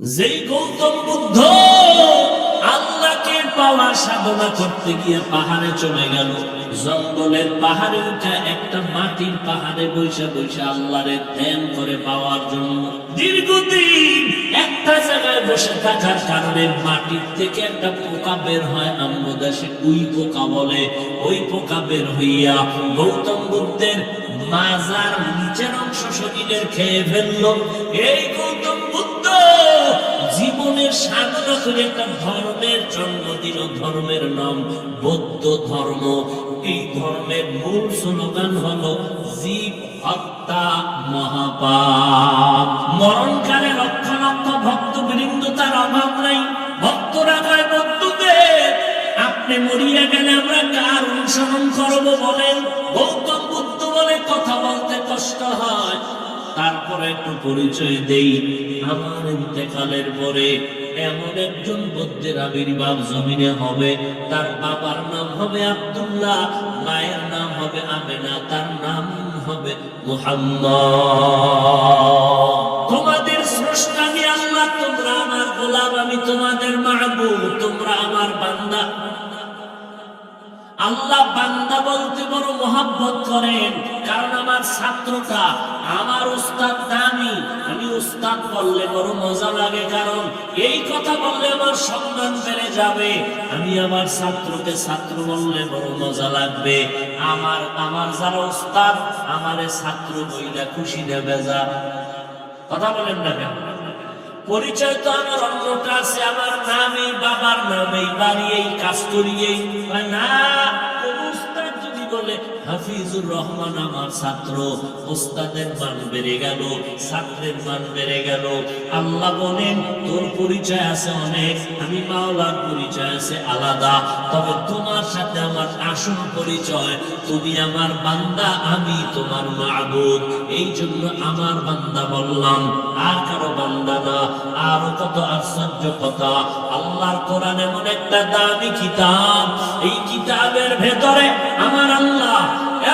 যেই গৌতম বুদ্ধ আল্লাহকে পাওয়ার সাধনা করতে গিয়ে পাহাড়ে চলে গেল, জঙ্গলের পাহাড়ে উঠে একটা মাটির পাহাড়ে বৈশা বৈশা আল্লাহরে ধ্যান করে পাওয়ার জন্য দীর্ঘদিন একটা জায়গায় বসে থাকার কারণে মাটির থেকে একটা পোকা বের হয়, আমরা দেশে উই পোকা বলে। ওই পোকা বের হইয়া গৌতম বুদ্ধের মাজার নিচের অংশ শরীরের খেয়ে ফেললো। এই গৌতম বুদ্ধ জীবনের সাধনা করে একটা ধর্মের জন্ম দিল, ধর্মের নাম বৌদ্ধ ধর্ম। এই ধর্মের মূল স্লোগান হলো জীব হত্যা মহাপাপ। মরণকালে লক্ষ লক্ষ ভক্তবৃন্দ, তার অভাব নাই। ভক্তরা কয়, বন্ধুদের আপনি মরিয়া গেলে আমরা কার অনুসরণ করবো বলেন? গৌতম বুদ্ধ বলে, কথা বলতে কষ্ট হয়, তারপরে একটু পরিচয় দেই। আমার ইন্তেকালের পরে এমন একজন বুদ্ধের আবির্ভাব জমিনে হবে, তার বাবার নাম হবে আব্দুল্লাহ, মায়ের নাম হবে আমেনা, তার নাম হবে মুহাম্মদ। তোমাদের স্রষ্টা আমি আল্লাহ, তোমরা আমার গোলাম, আমি তোমাদের মাহবুব, তোমরা আমার বান্দা। আল্লাহ বান্দা বলতে বড় মহব্বত করেন, কারণ আমার ছাত্রটা আমার উস্তাদ দামি। আমি উস্তাদ বললে বড় মজা লাগে, কারণ এই কথা বললে আমার সম্মান বেড়ে যাবে। আমি আমার ছাত্রকে ছাত্র বললে বড় মজা লাগবে। আমার যারা উস্তাদ আমারে ছাত্র বইলা খুশি নেবে যা। কথা বলেন না কেন? পরিচয় তো আমার অন্যটা আছে, আমার নাম এই, বাবার নাম এই, বাড়ি এই, কাজ করি এই। না, উস্তাদ যদি বলে হাফিজুর রহমান আমার ছাত্র, উস্তাদের মান বেড়ে গেল, ছাত্রের মান বেড়ে গেল। আল্লাহ বলেন, তোর পরিচয় আছে অনেক, আমি মাওলার পরিচয় আছে আলাদা, তবে তোমার সাথে আমার আসল পরিচয়, তুমি আমার বান্দা, আমি তোমার মাবুদ। এই জন্য আমার বান্দা বললাম, আর কারো বান্দা না। আরো কত আশ্চর্য কথা! আল্লাহর কোরআন এমন একটা দামি কিতাব, এই কিতাবের ভেতরে আমার আল্লাহ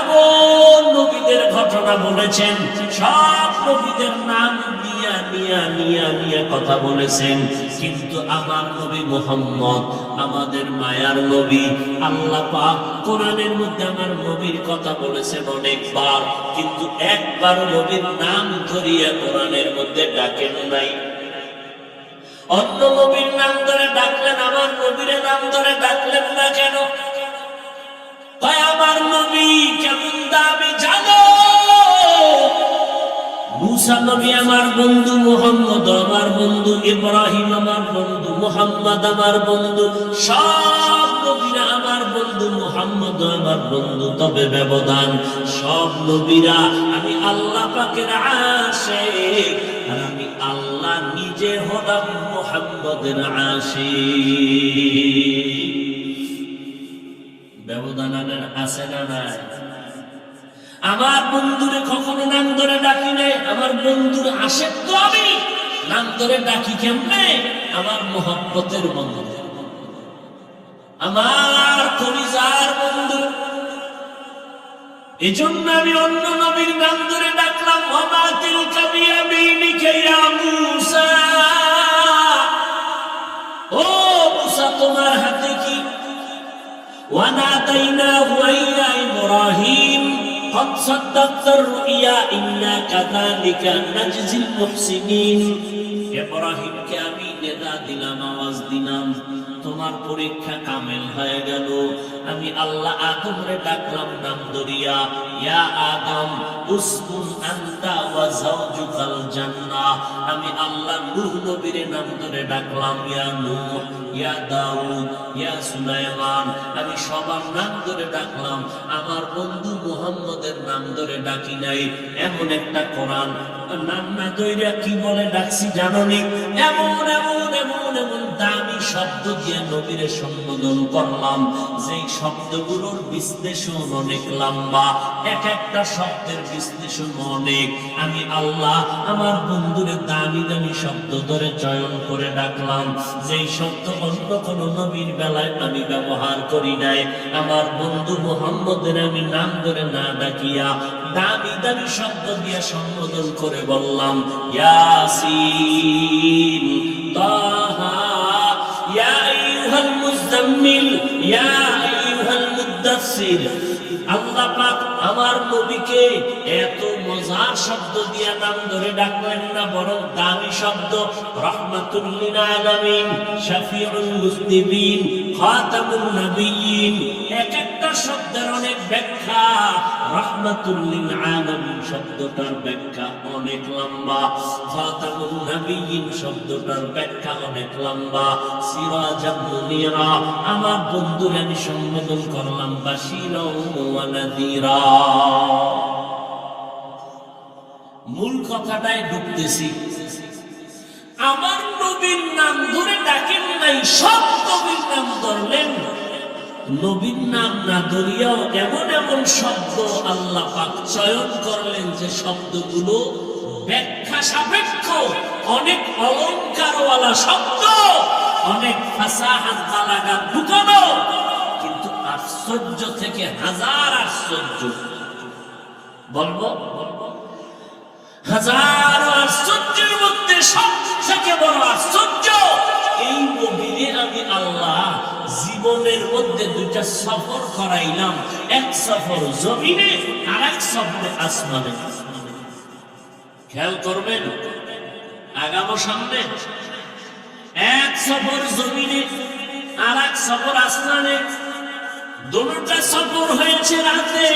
এমন নবীদের ঘটনা বলেছেন, সব নবীদের নাম নিয়া কথা বলেছেন, কিন্তু আমার নবী মুহাম্মদ, আমাদের মায়ার নবী, আল্লাহ পাক কোরআনের মধ্যে আমার নবীর কথা বলেছেন অনেকবার, কিন্তু একবার নবীর নাম ধরিয়া কোরআনের মধ্যে ডাকেন নাই। অন্য নবীর নাম ধরে ডাকলেন, আমার নবীর নাম ধরে ডাকলেন না কেন? তাই আমার নবী কেমন দামি জানো? মুসা নবী আমার বন্ধু, মুহাম্মদ আমার বন্ধু, ইব্রাহিম আমার বন্ধু, মুহাম্মদ আমার বন্ধু, সব নবীরা আমার বন্ধু, মুহাম্মদ আমার বন্ধু। তবে ব্যবধান, সব নবীরা আমি আল্লাহ পাকের আশিক, আর আমি আল্লাহ নিজে হলাম মুহাম্মদের আশিক। ব্যবধান আছে না নাই? আমার বন্ধুরে কখনো নাম ধরে ডাকি নাই, আমার বন্ধুর আশেক তো আমি, নাম ধরে ডাকি কেমনে? আমার মুহাব্বতের বন্ধু, আমার কলিজার বন্ধু। এজন্য আমি অন্য নবীর নাম ধরে ডাকলাম, ওয়া তিলকা বিয়ামিনিকা ইয়া মূসা, ও মূসা তোমার হাতে কি? ওয়া নাদাইনাহু ইয়া ইব্রাহিম قد صدقت الرؤيا إنا كذلك نجزي المحسنين। ইব্রাহিমকে আমি নেদা দিলাম, আওয়াজ দিলাম, তোমার পরীক্ষা কামেল হয়ে গেল। আমি আল্লাহ আদমরে ডাকলাম নাম ধরিয়া, ইয়া আদম উসকুন আনতা ওয়া যাওজুকাল জান্নাহ। আমি আল্লাহ নূহ নবীর নাম ধরে ডাকলাম, ইয়া নূহ, ইয়া দাউদ, ইয়া সুলাইমান। আমি সবার নাম ধরে ডাকলাম, আমার বন্ধু মুহাম্মদের নাম ধরে ডাকি নাই। এমন একটা কোরআন নাম না ধইরা কি বলে ডাকছি জানোনি? এমন এমন এমন এমন দামি শব্দ দিয়ে নবীরে সম্বোধন করলাম, যেই শব্দগুলোর বিশ্লেষণ অনেক লম্বা, এক একটা শব্দের বিশ্লেষণ অনেক। আমি আল্লাহ আমার বন্ধুরে দামি দামি শব্দ ধরে চয়ন করে ডাকলাম, যেই শব্দ অন্য কোন নবীর বেলায় আমি ব্যবহার করি নাই। আমার বন্ধু মুহাম্মদের আমি নাম ধরে না ডাকিয়া দামি দামি শব্দ দিয়ে সম্বোধন করে বললাম, ইয়াসিন ইয়া আইয়ুহাল মুদ্দাসসির, আল্লাহ পাক আমার নবীকে এত মজার শব্দ দিয়া নাম ধরে ডাকলেন না, বরং দামি শব্দ রাহমাতুল লিল আলামিন, শাফিউল মুজনিবিন, খাতামুন নবিয়্যিন। এক একটা শব্দের অনেক ব্যাখ্যা। রাহমাতুল লিল আলামিন শব্দটার ব্যাখ্যা অনেক লম্বা, খাতামুন নবিয়্যিন শব্দটার ব্যাখ্যা অনেক লম্বা। সিরাজাম মুনিরা, আমার বন্ধুরা আমি সম্বোধন করলাম বাশীরা ওয়া নাযীরা। মূল কথাটাই ঢুকতেছি। আমার নবীর নাম ধরে ডাকেন নাই, সব নবীর নাম ধরলেন। নবীর নাম না ধরিয়াও এমন এমন শব্দ আল্লাহ পাক চয়ন করলেন যে শব্দগুলো ব্যাখ্যা সাপেক্ষ, অনেক অলংকারওয়ালা শব্দ, অনেক ফাসাহাত বালাগাত ঢুকানো, কিন্তু আশ্চর্য থেকে হাজার আশ্চর্য। বলবো হাজার আশ্চর্যের মধ্যে সবথেকে বড় আশ্চর্য, এই নবীরে আমি আল্লাহ জীবনের মধ্যে দুইটা সফর করাইলাম। এক সফর জমিনে, আর এক সফর আসমানে। খেয়াল করবেন, আগামো সামনে। এক সফর জমিনে, আর এক সফর আসমানে। দুটোটা সফর হয়েছে রাতে।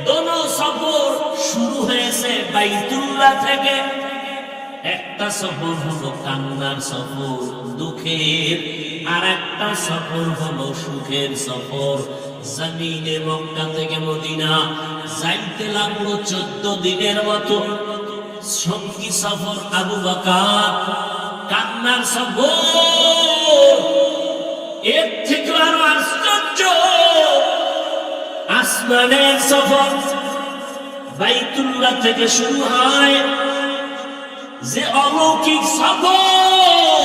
দোনো সফর শুরু হয়েছে বাইতুল্লাহ থেকে। একটা সফর হলো কান্নার সফর, দুঃখের, আর একটা সফর হলো সুখের সফর। জমিনে মক্কা থেকে মদিনা যাইতে লাগলো 14 দিনের মতো। সঙ্গী সফর আবু বকর, কান্নার সফর। এর থেকে আরো আশ্চর্য, আসমানের সফর। বাইতুল্লাহ থেকে শুরু হয় যে অলৌকিক সফর,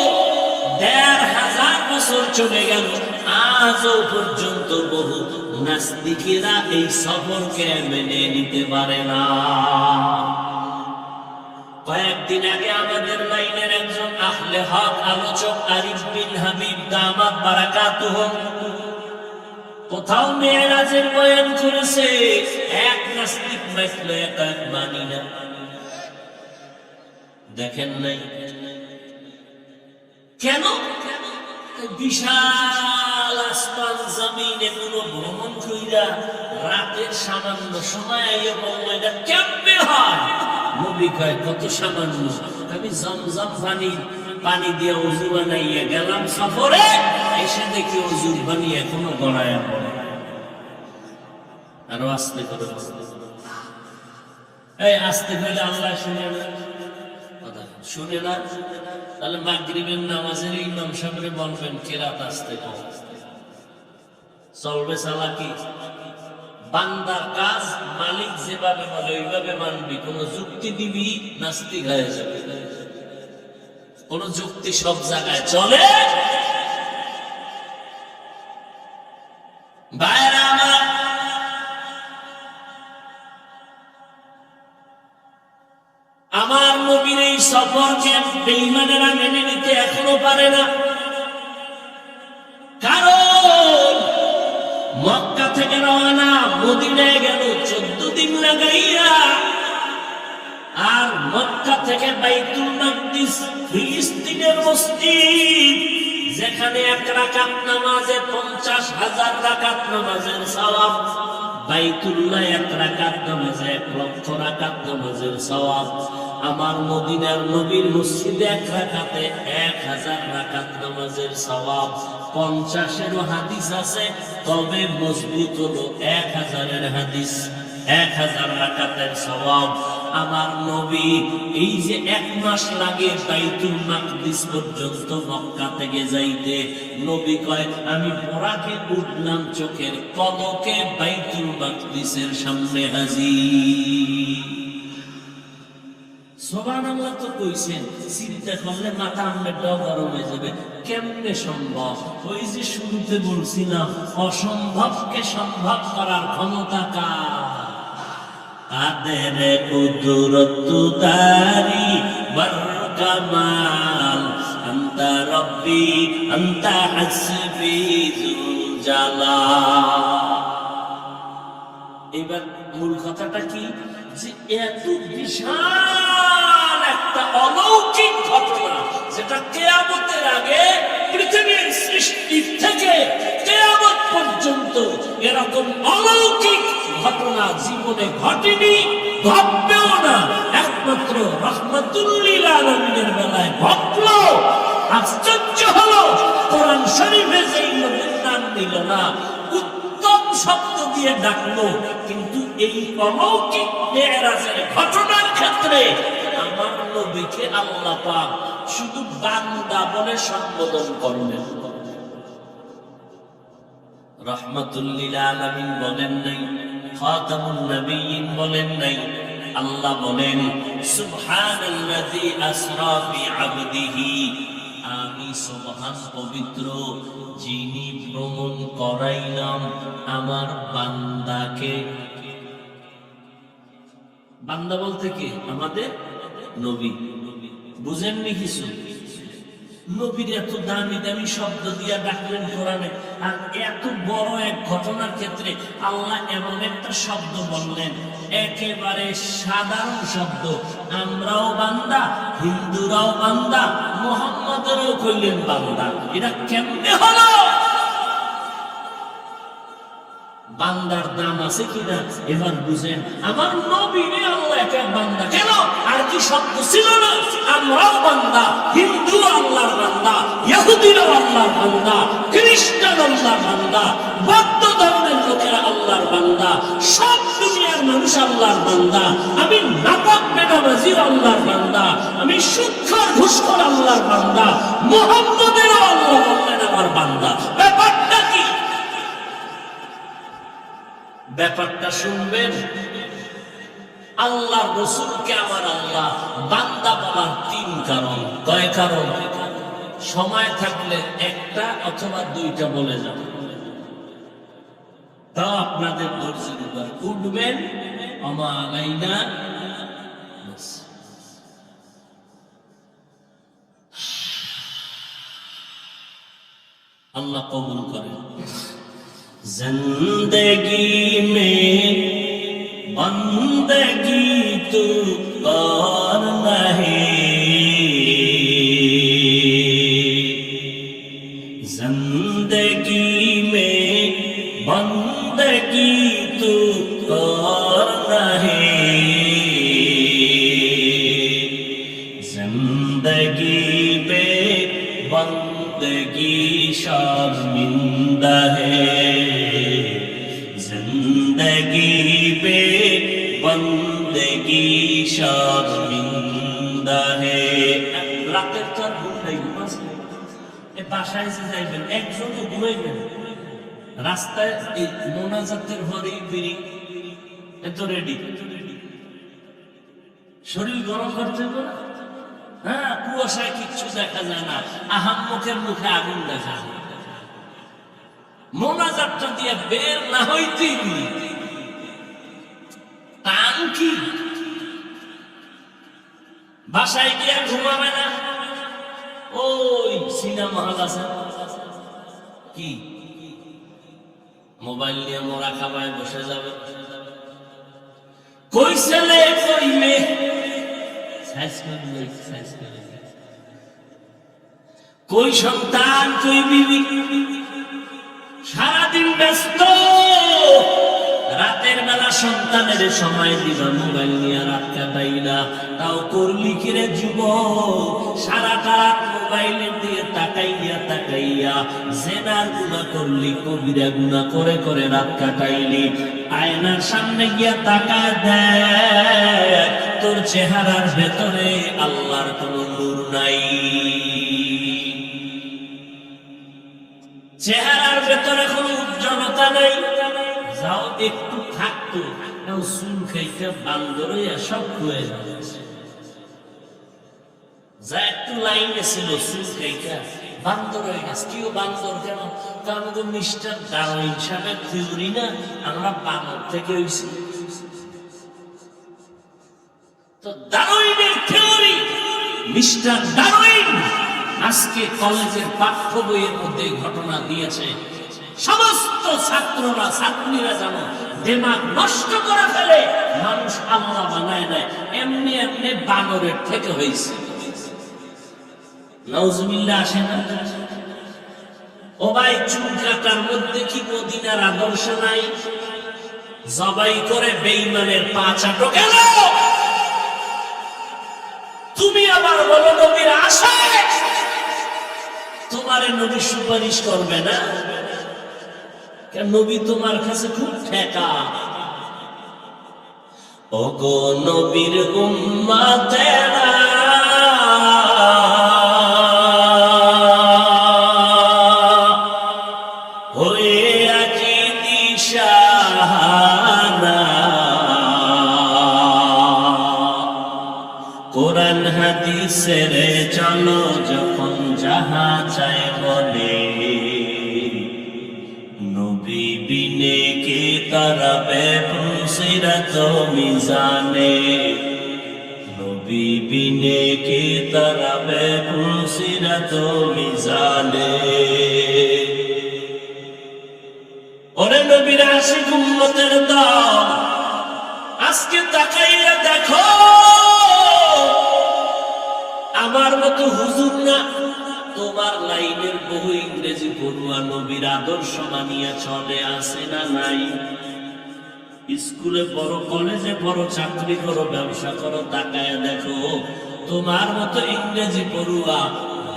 ১৫০০ বছর চলে গেল, আজও পর্যন্ত বহু নাস্তিকেরা এই সফরকে মেনে নিতে পারে না। কয়েকদিন আগে আমাদের লাইনের একজন আহলে হক আলোচক আরিফ বিন হাবিব দামাত বারাকাতুহুম কোথাও মেরাজের বয়ান করেছে। এক নাস্তিক মাইসলো এক মানি না। দেখেন নাই কেন? বিশাল আসমান জমিনে কোনো ভ্রমণ কইরা রাতের সামান্য সময় বলল এটা কেমনে হয়? নবী কয় কত সামান্য, আমি জমজম পানি দিয়ে ওযু বানাইয়া গেলাম সফরে, এসে দেখি ওযুর পানি এখনো গড়ায় পড়ে। আরো আস্তে করে, এই আস্তে করে আল্লাহ শুনে না, শুনে না। তাহলে মাগরিবের নামাজের ইমাম সাহেবরে বলবেন কেরাত আস্তে কর, চলবে চালাকি। বান্দার কাজ মালিক যেভাবে বলে ওইভাবে মানবি। কোন যুক্তি দিবি, নাস্তিক হয়ে যাবে। কোন যুক্তি সব জায়গায় চলে? ভাইরা আমার, আমার নবীর এই সফরকে বেঈমানেরা মেনে নিতে এখনো পারে না। কারণ মক্কা থেকে রওনা, মদিনায় গেল 14 দিন লাগাইয়া। আর মক্কা থেকে বাইতুল মাকদিস, ফিলিস্তিনের মসজিদ, যেখানে এক রাকাত নামাজে 50,000 রাকাত নামাজের সওয়াব। বাইতুল্লাহ এক রাকাত নামাজে 1,00,000 রাকাত নামাজের সওয়াব। আমার মদিনার নবীর মসজিদে এক রাকাতে 1000 রাকাত নামাজের সওয়াব। 50-এরও হাদিস আছে, তবে মজবুত হলো 1000-এর হাদিস। 1000 রাকাতের সওয়াব। আমার নবী এই যে 1 মাস লাগে বাইতুল মাকদিস পর্যন্ত মক্কা থেকে যাইতে, নবী কয় আমি বোরাকে উঠলাম চোখের পলকে বাইতুল মাকদিসের সামনে হাজির। সুবহানাল্লাহ তো কইছেন, চিন্তা করলে মাথা আমটা গরম হয়ে যাবে। কেমনে সম্ভব? ওই যে শুরুতে বলছিলাম, অসম্ভবকে সম্ভব করার ক্ষমতা কার? কাদের কুদরত তারি বর কামাল, আনতা রব্বি আনতা হাসবি যুল জালাল। এবার মূল কথাটা কি, যে এত বিশাল একটা অলৌকিক ঘটনা, যেটা কিয়ামতের আগে পৃথিবীর সৃষ্টি থেকে কিয়ামত পর্যন্ত এরকম অলৌকিক ঘটনা জীবনে ঘটেনি, ঘটবেও না। একমাত্র রাহমাতুল লিল আলামিনের বেলায় ঘটলো। আশ্চর্য হলো, কোরআন শরীফে যেই নবীর নাম নিল না, উত্তম শব্দ দিয়ে ডাকলো, কিন্তু এই অলৌকিক মেরাজের ঘটনার ক্ষেত্রে আমার নবীকে আল্লাহ পাক শুধু বান্দা বলে সম্বোধন করলেন। রাহমাতুল লিল আলামিন বলেন নাই, খাতামুন নবিয়্যিন বলেন নাই। আল্লাহ বলেন সুবহানাল্লাযী আসরা বিআবদিহি, আমি সুবহান পবিত্র, যিনি ভ্রমণ করাইলাম আমার বান্দাকে। বান্দা বলতে কি? আমাদের নবী। বুঝেননি কিছু? নবীর এত দামি দামি শব্দ দিয়া ডাকলেন কোরআনে, আর এত বড় এক ঘটনার ক্ষেত্রে আল্লাহ এমন একটা শব্দ বললেন, একেবারে সাধারণ শব্দ। আমরাও বান্দা, হিন্দুরাও বান্দা, মুহাম্মদেরও কইলেন বান্দা। এটা কেমনে হলো? বান্দার দাম আছে কিনা এবার বুঝেন। আমার নবীরে আল্লাহ একটা বান্দা, কেন আর কি শব্দ ছিল না? আমরাও বান্দা, হিন্দু আল্লাহর বান্দা, ইহুদিরাও আল্লাহর বান্দা, খ্রিস্টান আল্লাহর বান্দা, বৌদ্ধ ধর্মের লোকেরা আল্লাহর বান্দা, সব দুনিয়ার মানুষ আল্লাহর বান্দা। আমি নাপাক বেনামাজিও আল্লাহর বান্দা, আমি সুদখোর ঘুষখোর আল্লাহর বান্দা, মুহাম্মদেরও আল্লাহ বললেন আমার বান্দা। ব্যাপারটা কি? ব্যাপারটা শুনবেন। আল্লাহর রাসূলকে আমার আল্লাহ বান্দা বলার তিন কারণ। কয় কারণ? সময় থাকলে একটা অথবা দুইটা বলে যাব, তাও আপনাদের ধৈর্যের উপর। উঠবেন আমা আলাইনা। আল্লাহ কবুল করেন। जिंदगी में बंदगी तू कर नहीं, जिंदगी में बंदगी तू कर नहीं, जिंदगी में बंदगी शर्मिंदा है, जिंदगी पे बंदगी शर्मिंदा है। রাতের তো আর ঘুম নাই, ঘুমাস নাই। বাসায় যে যাইবেন একজনও ঘুমাইবেন, রাস্তায় এই মোনাজাতের হরি বিড়ি এত রেডি। শরীর গরম করতে হবে না? হ্যাঁ, কুয়াশায় কিচ্ছু দেখা যায় না, আহাম্মকের মুখে আগুন দেখা যায়। মোনাজাতটা দিয়ে বের না হইতেই টান কি? বাসায় গিয়ে ঘুমাবে না? ওই সিনেমা হল আছে কি, মোবাইল নিয়ে মোরা খাবায় বসে যাবে। কই ছেলে কই মেয়ে, কই সন্তান কই বিবি, সারাদিন ব্যস্ত। রাতের বেলা সন্তানের সময় দিবা, মোবাইল নিয়ে রাত কাটাইলা। তাও করলি কিরে যুবক, সারাটা রাত মোবাইলের দিয়ে তাকাইয়া তাকাইয়া জেনার গুনাহ করলি, কবিরা গুনাহ করে করে রাত কাটাইলি। আয়নার সামনে গিয়া তাকায় দেখ, তোর চেহারার ভেতরে আল্লাহর কোনো নূর নাই, চেহারার ভেতরে কোনো উজ্জ্বলতা নাই। যাও একটু থাকতো, চুল খাইতে বান্দর সব হয়ে যাচ্ছে। যা একটু লাইনে ছিল চুল খাইতে বান্দর হয়ে গেছে। কেউ বান্দর কেন? কারণ তো মিস্টার ডারউইন সাহেবের থিওরি না, আমরা বানর থেকে হইছি। তো ডারউইনের থিওরি, মিস্টার ডারউইন আজ আজকে কলেজের পাঠ্য বইয়ের মধ্যে ঘটনা দিয়েছে। সমস্ত ছাত্ররা ছাত্রীরা যেন দিমাগ নষ্ট করে ফেলে, মানুষ আল্লাহ বানায় নাই, এমনি এমনি বানরের থেকে হয়েছে। নাউজুবিল্লাহ আসে না? ও ভাই, চুল কাটার মধ্যে কি মদিনার আদর্শ নাই? জবাই করে বেঈমানের পা চাটো গেল, তুমি আবার বলো নবীর আশায় তোমারে নবী সুপারিশ করবে না? কেন? নবী তোমার কাছে খুব ঠেকা। ওগো নবীর উম্মতেরা, হয়ে আজি দিশাহারা, কোরআন হাদিসের চলো যখন যাহা চায় বলে, নবী বিনে কে তারাবে পুলসিরাত মিজানে, নবী বিনে কে তারাবে পুলসিরাত মিজানে। ওরে নবীর আশিক উম্মতের দল, আজকে তাকাইয়া দেখো, আমার মতো হুজুর না, তোমার লাইনের বহু ইংরেজি পড়ুয়া নবীর আদর্শ মানিয়া চলে, আসে না নাই? স্কুলে পড়ো, কলেজে পড়ো, চাকরি করো, ব্যবসা করো, তাকায়া দেখো, তোমার মতো ইংরেজি পড়ুয়া,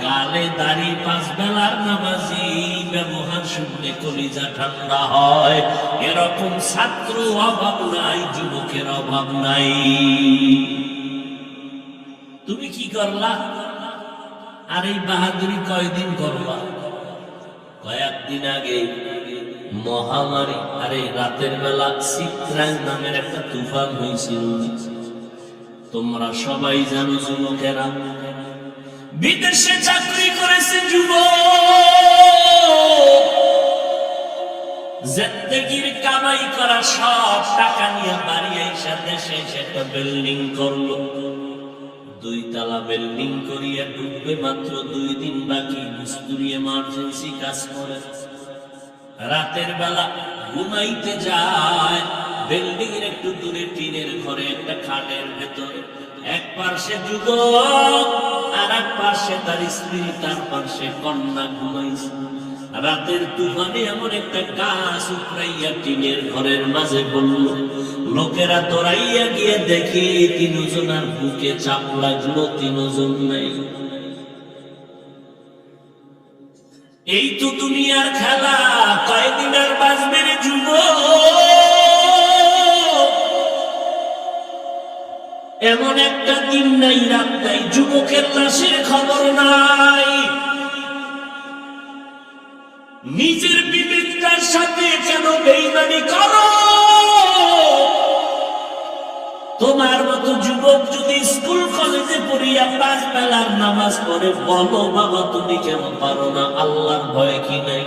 গালে দাড়ি, পাঁচ বেলার নামাজি, ব্যবহার শুনলে কলিজা ঠান্ডা হয়, এরকম ছাত্র অভাব নাই, যুবকের অভাব নাই। তুমি কি করলা? আর এই বাহাদুরি কয়দিন করবা? কয়েকদিন আগে মহামারী, আরে রাতের বেলা চিত্রাং নামের একটা তুফান হয়েছিল, তোমরা সবাই জানো। যুবকেরা বিদেশে চাকরি করেছে, যুবক জিন্দেগির কামাই করা সব টাকা নিয়ে বাড়ি আইসা দেশে একটা বিল্ডিং করলো, 2 তলা বিল্ডিং করিয়া ঢুকবে, মাত্র 2 দিন বাকি, মিস্ত্রি এমার্জেন্সি কাজ করে, রাতের বেলা ঘুমাইতে যায়, বিল্ডিং এর একটু দূরে টিনের ঘরে একটা খাটের ভেতরে, এক পাশে যুবক আর এক পাশে তার স্ত্রী, তার পাশে কন্যা ঘুমাইছে। রাতের তুফানে এমন একটা গাছ উপড়াইয়া টিনের ঘরের মাঝে পড়ল, লোকেরা দৌড়াইয়া গিয়ে দেখি 3 জনের বুকে চাপ লাগলো, 3 জন নাই। এই তো দুনিয়ার খেলা, কয়দিন আর বাঁচবে রে যুবক? এমন একটা দিন নাই, রাত নাই, যুবকের লাশের খবর নাই। নিজের বিবেকটার সাথে কেন বেঈমানি করো? তোমার মতো যুবক যদি স্কুল কলেজে পড়িয়া 5 বেলার নামাজ পড়ে, বলো বাবা তুমি কেন পারো না? আল্লাহর ভয় কি নাই?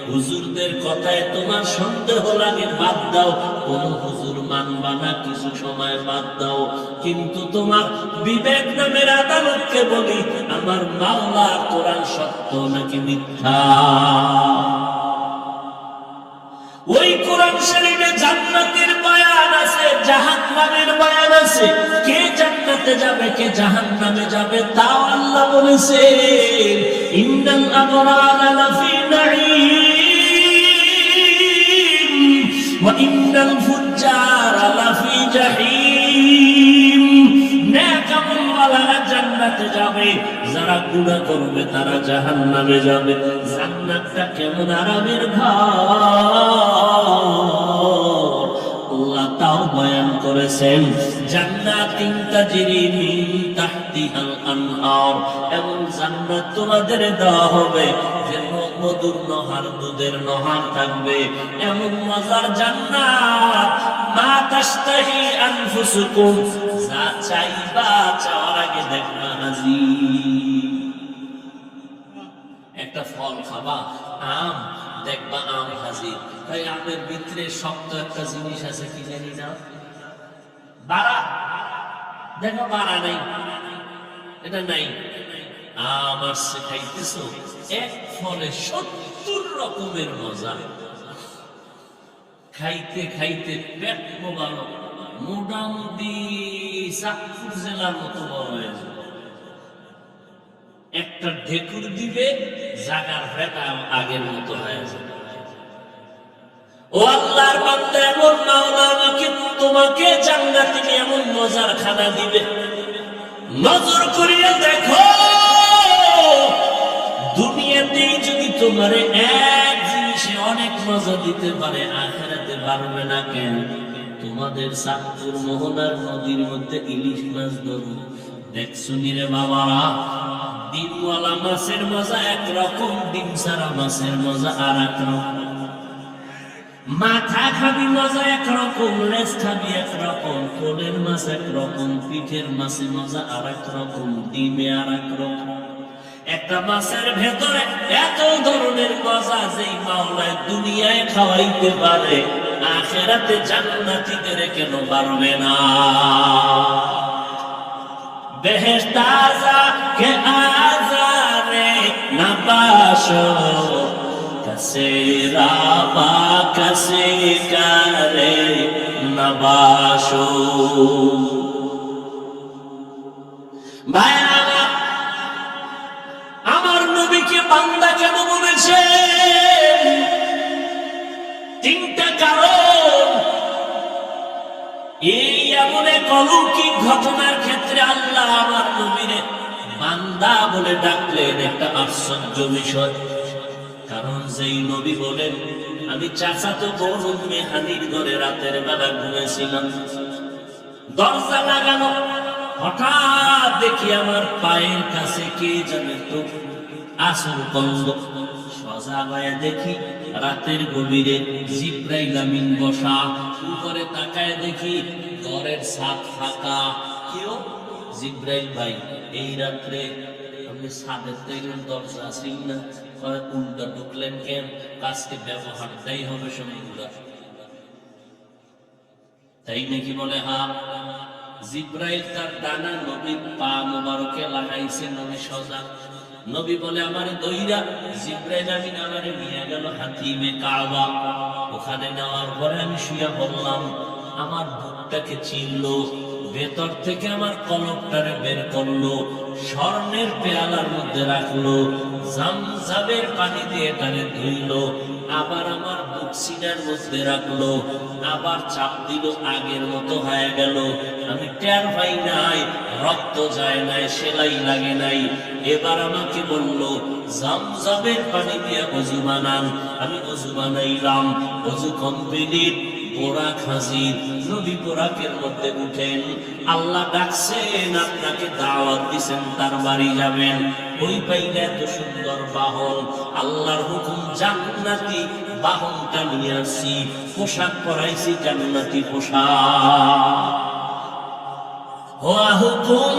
হুজুরদের কথায় তোমার সন্দেহ লাগে, বাদ দাও, কোন হুজুর মানবা না, কিছু সময় বাদ দাও, কিন্তু তোমার বিবেক নামের আদালতকে বলি, আমার মাওলা কোরআন সত্য নাকি মিথ্যা? ওই কোরআন শরীফে জান্নাতের বয়ান আছে, জাহান্নামের বয়ান আছে, কে জান্নাতে যাবে কে জাহান্নামে যাবে তাও আল্লাহ বলেছেন। ইন্নাল আবরারা লাফি নাঈম ওয়া ইন্নাল ফুজ্জারা লাফি জাহিম। নেক আমলওয়ালারা জান্নাতে যাবে, যারা গুনাহ করবে তারা জাহান্নামে যাবে। জান্নাতটা কেমন আরামের ঘর, আল্লাহ তাও বয়ান করেছেন। জান্নাতিন তাজরি মিন তাহতিহাল আনহার, এমন জান্নাত তোমাদের দেওয়া হবে যে মধুর নহর, দুধের নহর থাকবে, এমন মজার জান্নাত। মা তাশতাহি আনফুসুকুম, যা চাইবা চাওয়ার আগে দেখবা হাজির। একটা ফল খাবা, আম, দেখবা আম হাজির। তাই আমের ভিতরে শক্ত একটা জিনিস আছে, কি জানি না, বাড়া, দেখো বাড়া নাই, এটা নাই। আমার সে খাইতেছো, এক ফলে 70 রকমের মজা। খাইতে খাইতে পেট মোবারক মোটামুটি চাঁদপুর জেলার মতো বড় হয়ে যাবে। একটা ঢেকুর দিবে, জাগার ফেটা আগের মতো হয়ে যাবে। ও আল্লাহর বান্দা, এমন মাওলা আমাকে তোমাকে জান্নাতে এমন মজার খানা দিবে, নজর করিয়া দেখো। দুনিয়াতেই যদি তোমারে এক জিনিসে অনেক মজা দিতে পারে, আখিরাতে পারবে না কেন? তোমাদের চাঁদপুর মোহনার নদীর মধ্যে ইলিশ মাছ ধরো, দেখছো রে বাবারা, ডিমওয়ালা মাছের মজা একরকম, ডিম ছাড়া মাছের মজা আর একরকম। মাথা খাবি মজা একরকম, লেজ খাবি একরকম, কোলের মাছ একরকম, পিঠের মাছে মজা আর একরকম, ডিমে আর একরকম। একটা মাছের ভেতরে এত ধরনের মজা, যেই মাওলায় দুনিয়ায় খাওয়াইতে পারে, আখিরাতে জান্নাতীদের কেন পারবে না? বেহেশত আযা কে আযারে নাবাশো, কাসে রাবা কাসে কারে নাবাশো। ভাইরা, আমার নবীকে বান্দা কেন বলেছেন? তিনটা কারণ। এই এমন এক অলৌকিক ঘটনার ক্ষেত্রে আল্লাহ আমার নবীরে বান্দা বলে ডাকলেন, একটা আশ্চর্য বিষয়। কারণ যেই নবী বলেন, আমি চাচাতো বোন উম্মে হানির ঘরে রাতের বেলা ঘুমেছিলাম, দরজা লাগানো, হঠাৎ দেখি আমার পায়ের কাছে কে জানে তো আসর বন্ধ। সজা হয়ে দেখি রাতের গভীরে জিব্রাইল আমিন বসা, উপরে তাকায় দেখি ঘরের ছাদ ফাঁকা। কেউ? জিব্রাইল ভাই, এই রাত্রে আপনি ছাদের থেকে দরজা আসেন না, উল্টা ঢুকলেন কেন? কাজকে ব্যবহারটাই হবে সবগুলা, তাই নাকি? বলে হ্যাঁ। জিব্রাইল তার ডানা নবীর পা মোবারকে লাগাইছে, নবী সজা। নবী বলে আমারে দইরা, জিব্রাইল আমিন আমারে নিয়ে গেল হাতিমে কাবা। ওখানে নেওয়ার পরে আমি শুয়ে বললাম, আমার বুকটাকে চিনলো, ভেতর থেকে আমার কলবটারে বের করলো, স্বর্ণের পেয়ালার মধ্যে রাখলো, জামজামের পানি দিয়ে এটারে ধুইলো, আবার আমার বুক সিনার মধ্যে রাখলো, আবার চাপ দিল, আগের মতো হয়ে গেল। আমি টের পাই নাই, রক্ত যায় নাই, সেলাই লাগে নাই। এবার আমাকে বলল, জামজামের পানি দিয়ে ওযু বানান। আমি ওযু বানাইলাম, ওযু কমপ্লিট, বোরাক হাজির। নবী বোরাকের মধ্যে উঠেন, আল্লাহ ডাকছেন, আপনাকে দাওয়াত দিছেন, তার বাড়ি যাবেন। ওই পাইলে এত সুন্দর বাহন, আল্লাহর হুকুম, জান্নাতি বাহনটা নিয়ে আসছি, পোশাক পরাইছি, জান্নাতি পোশাক। হুয়া হুকুম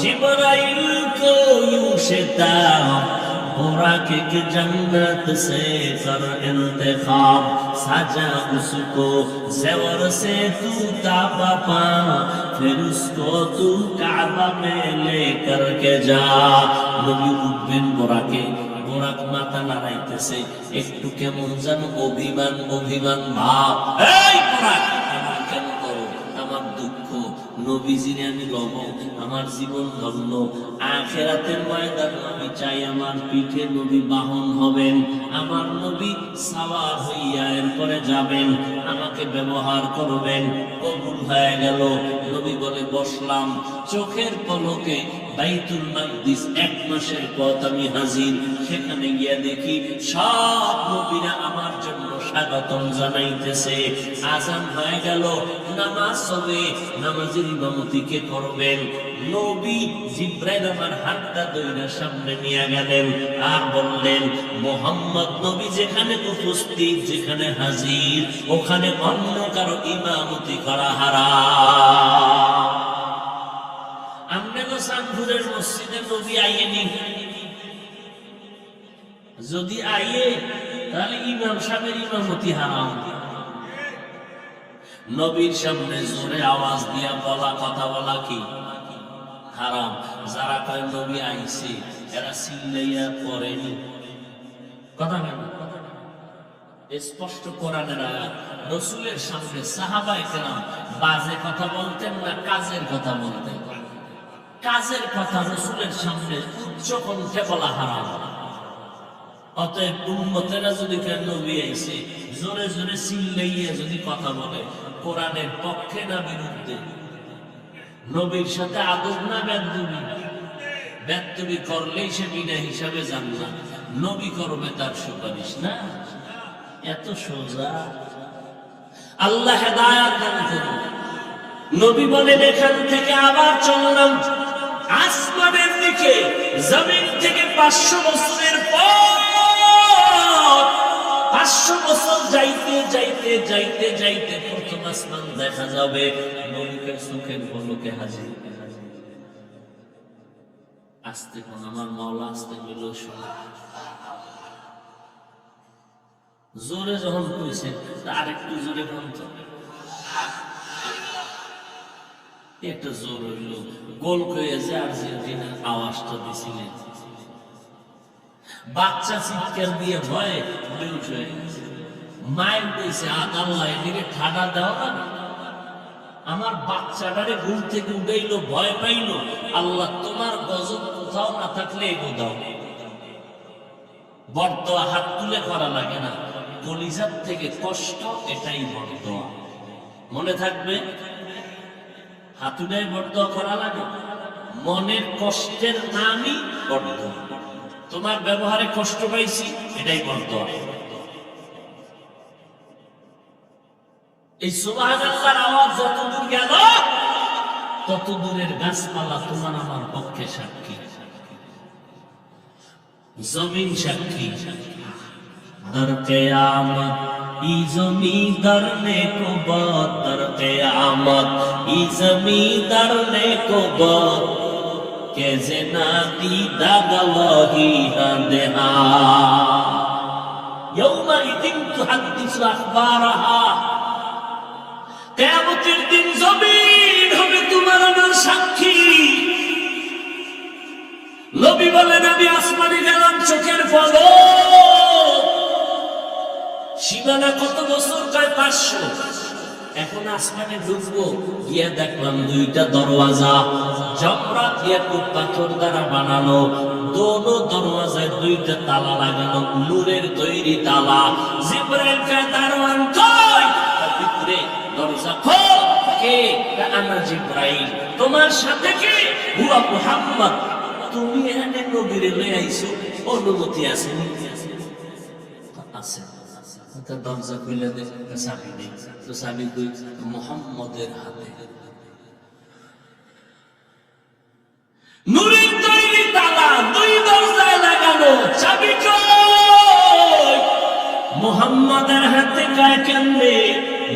জিবরাইল কো यूं शिता, बुराक के जन्नत से कर इंतखाब, साजा उसको ज़ेवर से तू ताबा पा, फिर उसको तू काबा में लेकर के जा। नबी उठবেন বোরাকে, বোরাক মাথা নাড়াইতেছে, একটু কেমন যেন অভিমান অভিমান ভাব। এই বোরাক, এমন কেন করো? আমার দুঃখ, নবীজিরে আমি লব, আমার জীবন ধন্য। আখিরাতের ময়দানে আমি চাই আমার পিঠে নবী বাহন হবেন, আমার নবী সাওয়ার হইয়া এরপরে যাবেন, আমাকে ব্যবহার করবেন। কবুল হয়ে গেল। নবী বলে বসলাম, চোখের পলকে বাইতুল মাকদিস, 1 মাসের পথ আমি হাজির। সেখানে গিয়া দেখি সব নবীরা আমার জন্য স্বাগতম জানাইতেছে। আযান হয়ে গেল, নামাজ হবে, নামাজের ইমামতি কে করবেন? নবী জিব্রাইল আমার হাতটা ধরে সামনে নিয়ে গেলেন আর বললেন, মুহাম্মদ নবী যেখানে উপস্থিত, যেখানে হাজির, ওখানে অন্য কারো ইমামতি করা হারাম। আমরা তো চাঁদপুরের মসজিদে নবী আইয়েনি, যদি আইয়ে তাহলে ইমাম সাহেবের ইমামতি হারাম। নবীর সামনে জোরে আওয়াজ দিয়া বলা, কথা বলা কি হারাম। যারা কয় নবী আইছে, এরা চিল্লাইয়া পড়েনি। কথা কেন স্পষ্ট কোরআনের আয়াত। রাসূলের সামনে সাহাবায়ে কেরাম বাজে কথা বলতেন না, কাজের কথা বলতেন। কাজের কথা রাসূলের সামনে উচ্চ কণ্ঠে বলা হারাম। অতএব উম্মতেরা যদি কেন নবী আইছে জোরে জোরে চিল্লাইয়া যদি কথা বলে, কোরআনের পক্ষে না বিরুদ্ধে? নবীর সাথে আদব না বেয়াদবি? বেয়াদবি করলেই সে বিনা হিসাবে জান্নাত, নবী করবে তার সুপারিশ না। এত সোজা। আল্লাহ হেদায়েত দান করুন। নবী বলেন, এখান থেকে আবার চললাম আসমানের দিকে, জমিন থেকে 500 বছরের পর 500 বছর যাইতে যাইতে যাইতে যাইতে প্রথম আসমান দেখা যাবে। নবীকে চোখের পলকে হাজির। আস্তে কোন আমার মাওলা আস্তে বলল, শোনা। জোরে যখন কইছেন আর একটু জোরে বলতো, একটু জোর হইল। গোল কয়ে যে আর্জেন্টিনার আওয়াজটা দিছিলেন, বাচ্চা চিৎকার দিয়ে ভয়ে বেউস হয়ে গেছে। মায়ের কইছে, আল্লাহ এদিকে ঠাডা দাও না। আমার বাচ্চাটারে ঘুম থেকে উঠাইলো, ভয় পাইলো। আল্লাহ তোমার গজব কোথাও না থাকলে এগো দাও। বরদোয়া হাত তুলে করা লাগে না, কলিজার থেকে কষ্ট, এটাই বরদোয়া। মনে থাকবে, হাতুড়ায় বরদোয়া করা লাগে। মনের কষ্টের নামই বরদোয়া। তোমার ব্যবহারে কষ্ট পাইছি, এটাই বরদোয়া। এই সুবহানাল্লাহর আওয়াজ যত দূর গেল, তত দূরের গাছপালা তোমার আমার পক্ষে সাক্ষী, জমিন সাক্ষী। দর কিয়ামত ই জমিদার নে কো বাত, দর কিয়ামত ই জমিদার নে কো বাত, কে যে না দিদা গওয়াহি হাদেহা, ইয়াউমা ইদিন তুহাদ্দিসু আখবারাহা। কিয়ামতের দিন জমিন হবে তোমার আমার সাক্ষী। নবী বলেন, আমি আসমানে গেলাম চোখের পলক। সীমানা কত বছর? কয় 500। এখন আসমানে ঢুকবো, গিয়ে দেখলাম 2টা দরওয়াজা, জমরাত ইয়াকুত পাথর দ্বারা বানানো। দোনো দরওয়াজায় 2টা তালা লাগানো, নূরের তৈরি তালা। জিবরাইল কে দারওয়ান কই? ভিতরে দরজা খোল। কে? আনা জিবরাইল। তোমার সাথে কে? হুয়া মুহাম্মদ। তুমি এখানে নবীরে লয়ে আইছো, অনুমতি আছে? আছে। দরজা খুলে দে, চাবি নেই। তো চাবি কই? মুহাম্মদের হাতে। নূরের তৈরি তালা, 2 দরজায় লাগানো, চাবি কই? মুহাম্মদের হাতে। কায় কেমনে?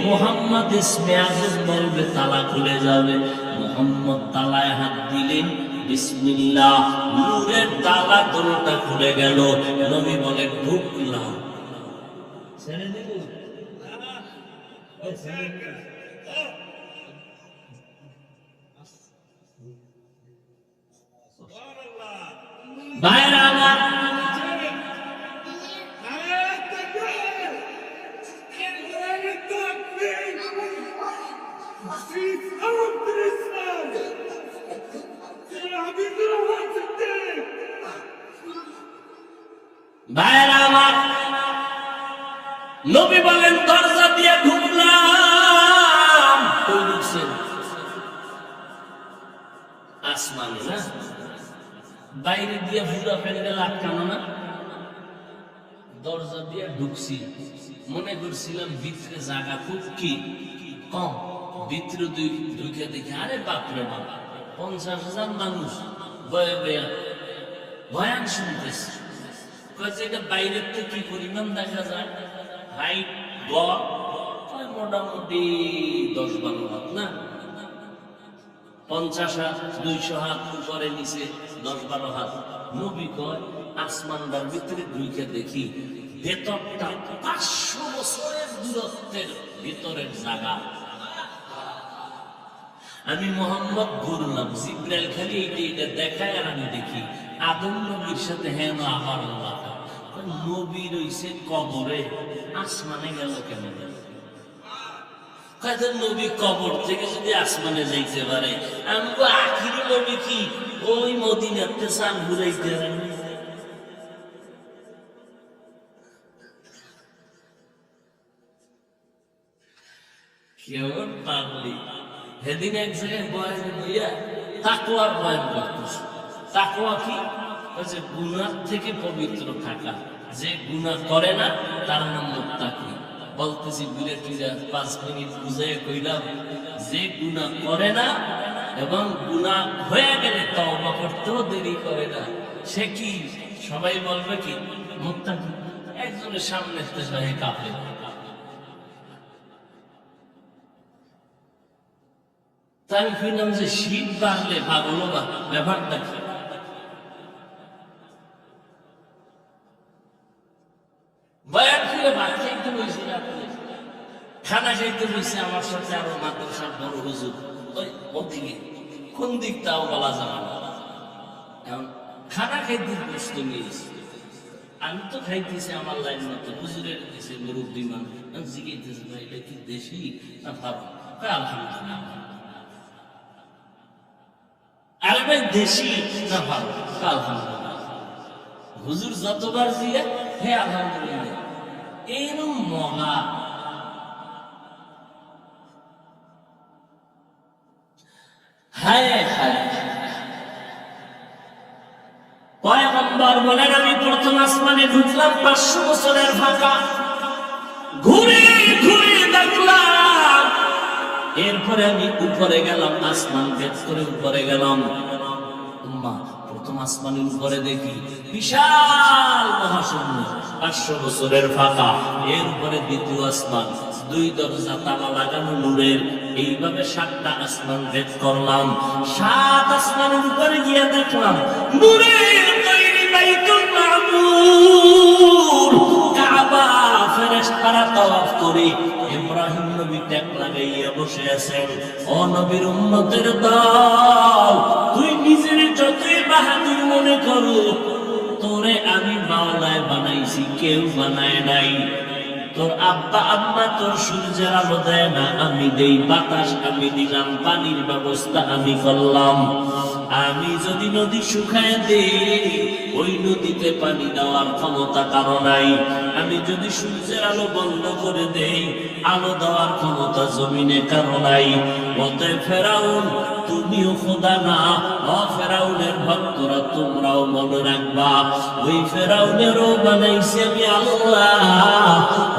মুহাম্মদ ইসমে আযম বলবে, তালা খুলে যাবে। মুহাম্মদ তালায় হাত দিলেন, বিসমিল্লাহ, নূরের তালা দোনোটা খুলে গেল। নবী বলে, ঢুকলাম। ছেড়ে দেব? ভাইরা আমার, ভাইরা আমার, নবী বলেন, দরজা দিয়ে ঢুকলাম। কই ঢুকছেন? আসমানে না? বাইরে দিয়ে পুরা প্যান্ডেল আটকানো না? দরজা দিয়ে ঢুকছি, মনে করছিলাম ভিতরে জায়গা খুব কি কম। ভিতরে ঢুকে দেখি, আরে বাপরে বাপ, 50,000 মানুষ বয়ে বয়ে বয়ান শুনতেছে। এটা বাইরের থেকে কি পরিমাণ দেখা যায়? হাইট গড় মোটামুটি 10-12 হাত না? 50 হাত, 200 হাত উপরে নিচে 10-12 হাত। নবী কয়, আসমানটার ভিতরে ঢুকে দেখি ভেতরটা 500 বছরের দূরত্বের ভিতরের জায়গা। আমি মুহাম্মদ ঘুরলাম, জিবরাইল খালি এইটা দেখায় আর আমি দেখি আদম নবীর সাথে হেন আবার আল্লাহ নবী রইছে কবরে, আসমানে গেল কেন? নবী কবর থেকে যদি আসমানে যাইতে পারে, আমি আখিরি নবী কি ওই মদিনাতে সান ঘুরাইতে পারেন? কেমন পাবলি সেদিন এক জায়গায় বয়ান হইয়া তাকওয়ার বয়ান করতেছে। তাকওয়া কি? গুনাহ থেকে পবিত্র থাকা। যে গুনাহ করে না তার নাম মুত্তাকি। বলতেছি বুলেটিরা 5 মিনিট বুঝাইয়া কইলাম, যে গুনাহ করে না এবং গুনাহ হয়ে গেলে তওবা করতেও দেরি করে না, সে কি সবাই বলবে কি মুত্তাকি? একজনের সামনে থেকে কাফের। তাই কইলাম যে শীত বাড়লে পাগল ব্যাপারটা কি? বয়ান করে ভাত খাইতে বলছি, খানা খাইতে বলছি আমার সাথে আরো মাদ্রাসার বড় হুজুর, ওই ওদিকে কোন দিকটাও বলা যাবে না। এখন খানা খাইতে বসতে নিয়েছি, আমি তো খাইতেছি আমার লাইন মতো, হুজুরের দিছে মুরব্বী মানুষ জিজ্ঞেস ভাই এটা কি দেশি না ভালো? আলহামদুলিল্লাহ। আরে ভাই দেশি না ভালো? আলহামদুলিল্লাহ। হুজুর যতবার দিয়ে হে আলহামদুলিল্লাহ, এরকম মহা হায় হায়। পয়গম্বর বলেন, আমি প্রথম আসমানে ঢুকলাম 500 বছরের ফাঁকা, ঘুরে ঘুরে দেখলাম। এরপরে আমি উপরে গেলাম, আসমান ভেদ করে উপরে গেলাম। প্রথম আসমানের উপরে দেখি বিশাল মহাশূন্য, 500 বছরের ফাঁকা। এর উপরে দ্বিতীয় আসমান, 2 দরজা তালা লাগানো নূরের। এইভাবে 7টা আসমান ভেদ করলাম। 7 আসমানের উপরে গিয়ে দেখলাম নূরের তৈরি বাইতুল মামুর, কাবা। ফেরেশতারা তাওয়াফ করে ইব্রাহিম নবী ট্যাক লাগাইয়া বসে আছেন। ও নবীর উম্মতের দল, তুই নিজের যতই বাহাদুর মনে করো, তোরে আমি মাওলায় বানাইছি, কেউ বানায় নাই। তোর আব্বা আম্মা তোর সূর্যের আলো দেয় না, আমি দেই। বাতাস আমি দিলাম, পানির ব্যবস্থা আমি করলাম। আমি যদি নদী শুকায় দেই, ওই নদীতে পানি দেওয়ার ক্ষমতা কারো নাই। আমি যদি সূর্যের আলো বন্ধ করে দেই, আলো দেওয়ার ক্ষমতা জমিনে কারো নাই। অতএব ফেরাউন, তুমিও খোদা না। ও ফেরাউনের ভক্তরা, তোমরাও মনে রাখবা, ওই ফেরাউনেরও বানাইছি আমি আল্লাহ।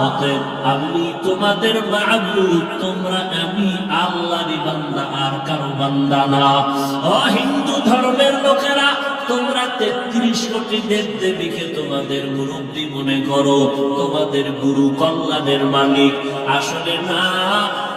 অতএব আমি তোমাদের মাবুদ, তোমরা আমি আল্লাহরই বান্দা, আর কারো বান্দা না। ও হিন্দু ধর্মের লোকেরা, তোমরা 33 কোটি দেব দেবীকে তোমাদের মুরব্বী মনে করো, তোমাদের গুরু, কল্যাণের মালিক। আসলে না,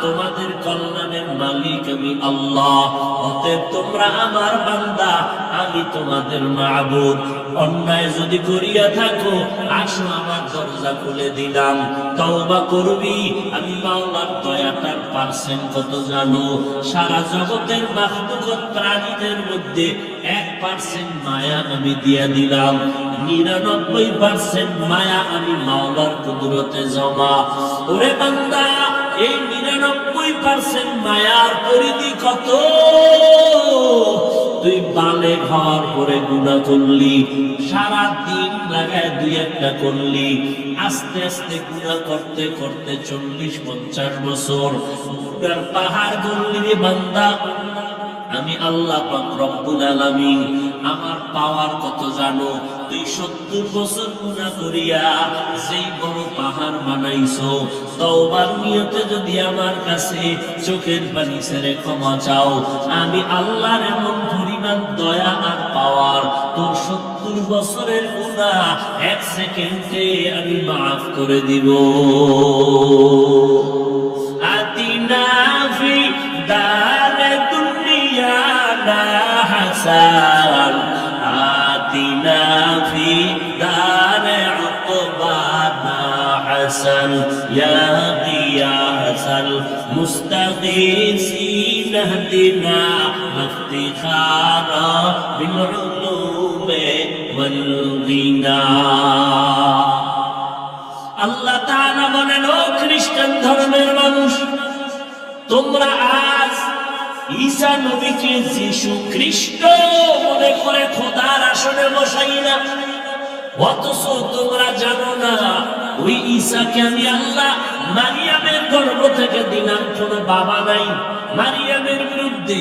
তোমাদের কল্যাণের মালিক আমি আল্লাহ। অতএব তোমরা আমার বান্দা, আমি তোমাদের মাবুদ। অন্যায় যদি করিয়া থাকো, আসো আমার দরজা খুলে দিলাম, তওবা করবি। আমি মাওলার দয়াটার পার্সেন্ট কত জানো? সারা জগতের মাখলুকাত প্রাণীদের মধ্যে 1% মায়া আমি দিয়া দিলাম, 99% মায়া আমি মাওলার কুদরতে জমা। ওরে বান্দা, এই 99% মায়ার পরিধি কত? তুই বালেগ হওয়ার পরে গুনাহ করলি, সারা দিন লাগায় 2-1টা করলি, আস্তে আস্তে গুনাহ করতে করতে 40-50 বছর গুনার পাহাড় গড়লি রে বান্দা। আমি আল্লাহ পাক রব্বুল আলামিন, আমার পাওয়ার কত জানো? তুই 70 বছর গুনাহ করিয়া যেই বড় পাহাড় বানাইছো, তওবার নিয়তে যদি আমার কাছে চোখের পানি ছেড়ে ক্ষমা চাও, আমি আল্লাহর এমন পরিমাণ দয়া আর পাওয়ার, তোর 70 বছরের গুনাহ 1 সেকেন্ডে আমি মাফ করে দিব। আতিনা ফি দারে দুনিয়া না হাসান, আতিনা ফি দারে উকবানা হাসান, ইয়া গিয়াসাল মুস্তাগীসিন ইহদিনা ইফতিখারা বিল উলুমে والغنى আল্লাহ তাআলা বলেন, ও খ্রিস্টান ধর্মের মানুষ, তোমরা আজ ঈসা নবীকে যীশু খ্রিস্ট মনে করে খোদার আসনে বসাই না, অথচ তোমরা জানো না ওই ঈসাকে আমি আল্লাহ মারিয়ামের গর্ভ থেকে দিলাম, কোনো বাবা নাই। মারিয়ামের বিরুদ্ধে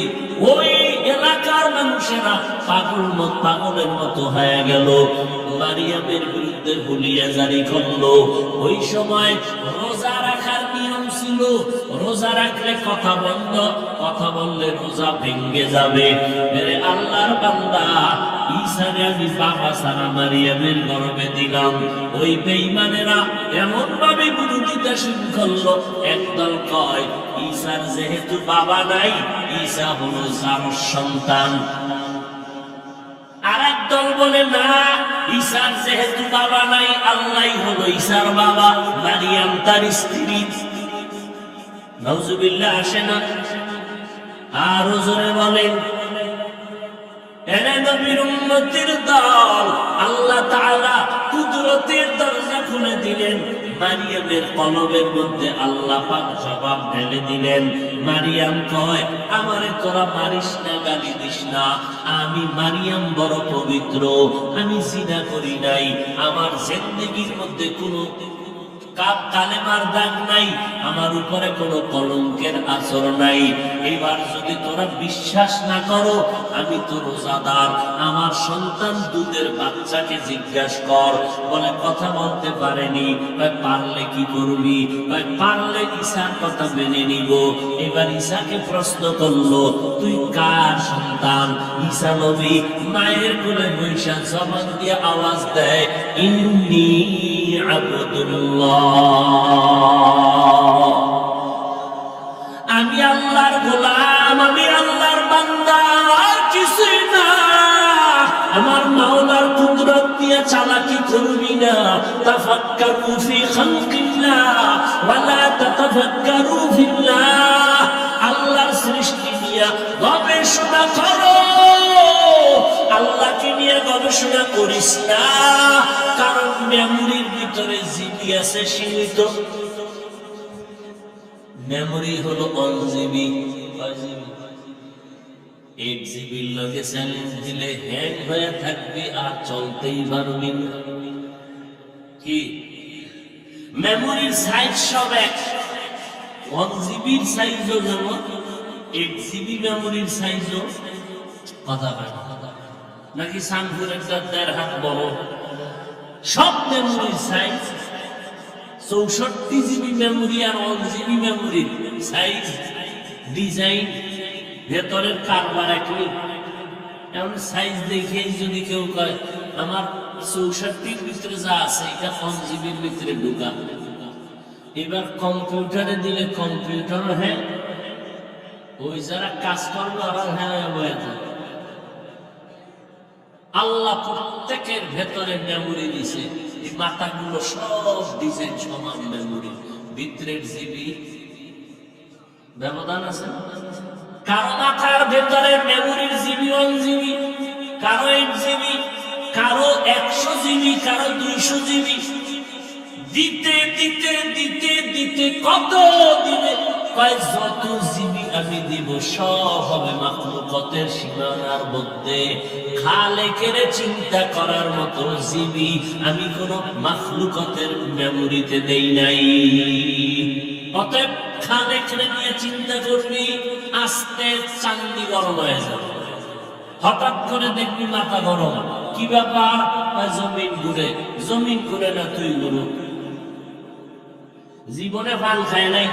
ওই এলাকার মানুষেরা পাগলের মতো হয়ে গেল, মারিয়ামের বিরুদ্ধে হুলিয়া জারি করলো। ওই সময় রোজা রাখার নিয়ম ছিল, রোজা রাখলে কথা বন্ধ, কথা বললে রোজা ভেঙে যাবে। আল্লাহর বান্দা ঈসারে আমি বাবা সারা মারিয়ামের গর্ভে দিলাম। ওই বেঈমানেরা এমন ভাবে বিরোধিতা শুরু করলো, একদল কয় ঈসার যেহেতু বাবা নাই, ঈসা হলো জারর সন্তান। আর একদল বলে না, ঈসার যেহেতু বাবা নাই, আল্লাহই হলো ঈসার বাবা, মারিয়াম তার স্ত্রী। নাউজুবিল্লাহ আসে না? আর জোরে বলেন, এরে নবীর উম্মতের দল, আল্লাহ তাআলা কুদরতের দরজা খুলে দিলেন। মারিয়ামের কলবের মধ্যে আল্লাহ পাক জবাব ঢেলে দিলেন। মারিয়াম কয়, আমারে তোরা মারিস না, গালি দিস না, আমি মারিয়াম বড় পবিত্র, আমি জিনা করি নাই, আমার জিন্দেগীর মধ্যে কোনো কালেমার দাগ নাই, আমার উপরে কোনো কলঙ্কের আসর নাই। এবার যদি তোরা বিশ্বাস না করো, আমি তো রোজাদার, আমার সন্তান দুধের বাচ্চাকে জিজ্ঞাসা কর। বলে কথা বলতে পারেনি, পারলে কি করবি? পারলে ঈসার কথা মেনে নিব। এবার ঈসাকে প্রশ্ন করলো, তুই কার সন্তান? ঈসা নবী মায়ের কোলে বৈশা জবান দিয়ে আওয়াজ দেয়, ইন্নী আবদুল্লাহ, আমি আল্লাহর গোলাম, আমি আল্লাহর বান্দা, আর কিছুই না। আমার মাওলার কুদরত দিয়ে চালাকি করবি না। তাফাক্কারু ফি খালকিল্লাহ ওয়া লা তাতাফাক্কারু ফিল্লাহ, আল্লাহর সৃষ্টি নিয়ে গবেষণা করো, আল্লাহকে নিয়ে গবেষণা করিস না। কারণ মেমোরির ভিতরে জিবি আছে সীমিত, মেমোরি হলো 1 জিবি। 8 জিবির লগে চ্যালেঞ্জ দিলে হ্যাং হয়ে থাকবি, আর চলতেই পারবি না। কি মেমোরির সাইজ সব এক, 1 জিবির সাইজও যেমন, 8 জিবি মেমোরির সাইজও কথা হয় নাকি সানপুরের 1.5 হাত বড়। সব মেমোরির সাইজ 64 জিবি মেমোরি আর 1 জিবি মেমোরির সাইজ, ডিজাইন, ভেতরের কারবার একই। এমন সাইজ দেখে যদি কেউ কয় আমার 64-র ভিতরে যা আছে এটা 1 জিবির ভিতরে ঢুকা, এবার কম্পিউটারে দিলে কম্পিউটারও হ্যাঁ, ওই যারা কাজ করবে ওরা হ্যাঁ বয়ে থাকে। আল্লাহ প্রত্যেকের ভেতরে মেমোরি দিছে, এই মাথাগুলো সব ডিজাইন সমান মেমোরি, ভিতরের জিবি ব্যবধান আছে। কারো মাথার ভেতরে মেমোরির জিবি 1 জিবি, কারো 8 জিবি, কারো 100 জিবি, কারো 200 জিবি। দিতে দিতে দিতে দিতে কত দিবে? কয় যত জিবি আমি দিব সব হবে মাখলুকাতের সীমানার মধ্যে। খালেকের চিন্তা করার মতো জিবি আমি কোন মাখলুকাতের মেমোরিতে দেই নাই। অতএব খালেকের নিয়ে চিন্তা করবি, আস্তে চান্দি গরম হয়ে যাবে। হঠাৎ করে দেখবি মাথা গরম, কি ব্যাপার? জমিন ঘুরে। জমিন ঘুরে না, তুই ঘুরো। জীবনে পান খায় নাই,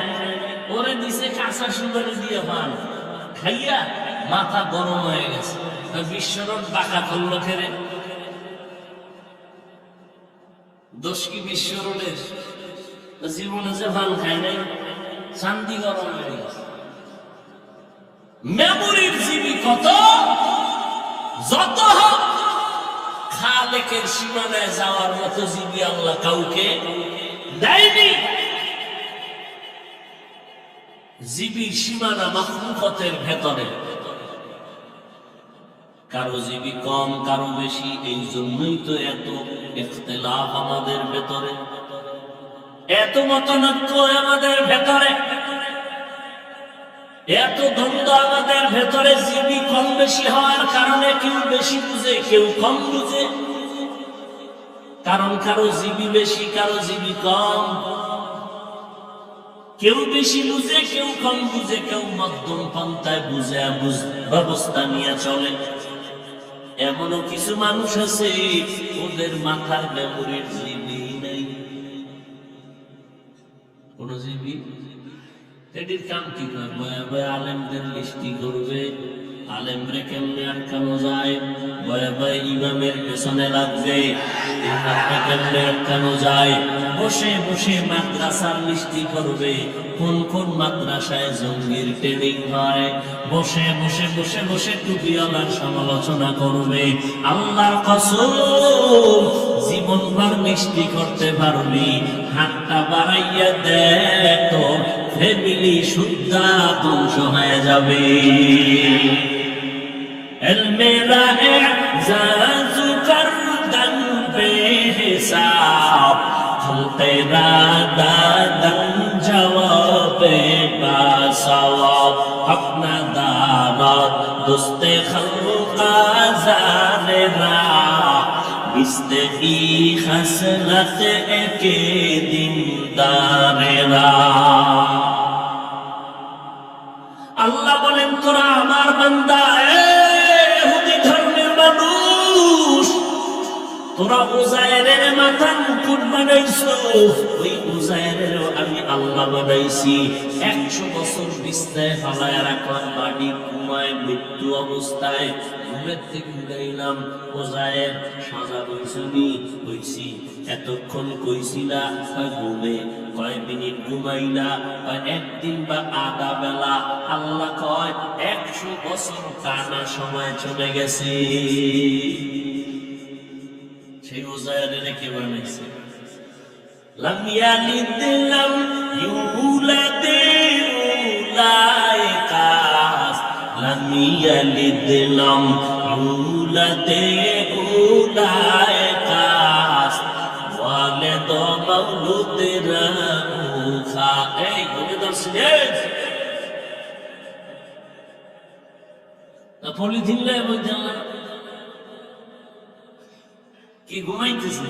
ওরে দিছে কাঁচা সুপারি দিয়ে পান খাইয়া মাথা গরম হয়ে গেছে। বিশ্বরোড বাঁকা করলো খেরে, দোষ কি বিশ্বরোডের? জীবনে যে পান খায় নাই, চান্দি গরম হয়ে গেছে। মেমোরির জিবি কত? যত হোক খালেকের সীমানায় যাওয়ার মতো জিবি আল্লাহ কাউকে দেয়নি। জিবির সীমানা মাখলুকাতের ভেতরে। কারো জীবী কম কারো বেশি, এই জন্যই তো এত ইখতিলাফ আমাদের ভেতরে, এত মতানৈক্য আমাদের ভেতরে, এত দ্বন্দ্ব আমাদের ভেতরে। জীবী কম বেশি হওয়ার কারণে কেউ বেশি বুঝে কেউ কম বুঝে, কারণ কারো জীবী বেশি কারো জীবী কম, কেউ বেশি বুঝে কেউ কম বুঝে, কেউ মধ্যম পন্থায় বুঝে ব্যবস্থা নিয়ে চলে। এমনও কিছু মানুষ আছে ওদের মাথার মেমোরির জীবী নেই, কোন জীবী। এটির কাম কি করে? বয়া বয়া আলেমদের লিস্টি করবে, আলেমরে কেমনে আটকানো যায়, বয়া বয়া ইমামের পেছনে লাগবে, ইমামকে কেমনে আটকানো যায়, বসে বসে মাদ্রাসার লিস্টি করবে, কোন কোন মাদ্রাসায় জঙ্গির ট্রেনিং হয়, বসে বসে বসে বসে টুপিওয়ালার সমালোচনা করবে। আল্লাহর কসম, জীবনভর মিষ্টি করতে পারবি, হাতটা বাড়াইয়া দেখ তো ফ্যামিলি শুদ্ধা ধ্বংস হয়ে যাবে। মেরা এজাজু করদন বেহিসাব, তেরা দাদন জওয়াবে বাসওয়াব, अपना दावत दोस्ते खल्का ज़ालिरा, बिस्ती खसलत के दिन दारेरा। আল্লাহ বলেন, তোরা আমার বান্দা, ইহুদি ধর্মের মানুষ, তোরা উজায়েরের মাথা মুকুট বানাইছো, ওই উজায়েরেরও আমি আল্লাহ বানাইছি। 100 বছর বিছনায় ফালায় রাখলাম, বাড়ি ঘুমায় মৃত্যু অবস্থায়, ঘুমের থেকে উঠাইলাম, উজায়ের সাজা বইছনি বইছি, এতক্ষণ কইছিলা ঘুমে, কয় মিনিট ঘুমাইলা, একদিন বা আধা বেলা। আল্লাহ কয় 100 বছর টানা সময় চলে গেছে। সেই উজায়ের কে বানাইছে? লাম ইয়ালিদ লাম ইউলাদ উলাইকাস, লাম ইয়ালিদ লাম ইউলাদ উলাইকাস, ওয়ালিদ মাওলুদ রাউখা। এই তুমি দর্শনে পলিথিন লাই বলতে কি ঘুমাইতেছে?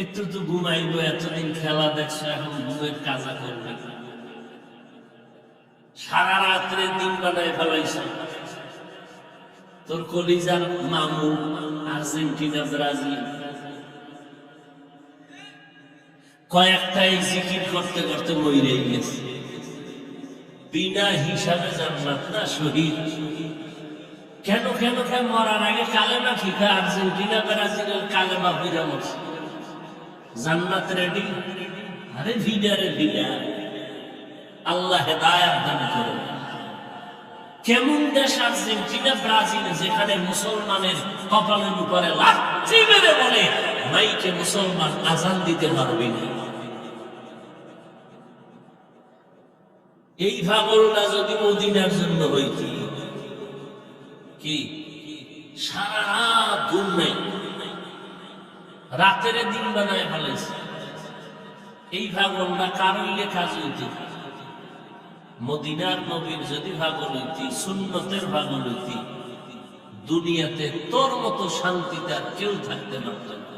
একটু তো ঘুমাইবো, এতদিন খেলা দেখছো, এখন ঘুমের কাজা করবে, সারা রাত্রে দিন বানায় ফেলাইছ। তোর কলিজার মামু আর্জেন্টিনা ব্রাজিল কয়েকটাই জিকির করতে করতে মরে গেছে, বিনা হিসাবে জান্নাত না শহীদ। কেন কেন কেন মরার আগে কালেমা শিখা, আর্জেন্টিনা ব্রাজিলের কালেমা বিরা মরছে, জান্নাত রেডি। আরে ভিডারে ভিডা, আল্লাহ হেদায়াত দান করে। কেমন দেশ আর্জেন্টিনা ব্রাজিল, যেখানে মুসলমানের কপালের উপরে লাথি মেরে বলে মাইকে মুসলমান আজান দিতে পারবি না। এই ভাগলটা যদি মদিনার জন্য হইত, কি সারা রাত ঘুম নাই, রাতের দিন বানায় ফেলেছে। এই ভাগলটা কারইলে কাজ হইত, মদিনার নবীর যদি ভাগল হইতি, সুন্নতের ভাগল হইতি, দুনিয়াতে তোর মতো শান্তিতে আর কেউ থাকতে পারত না।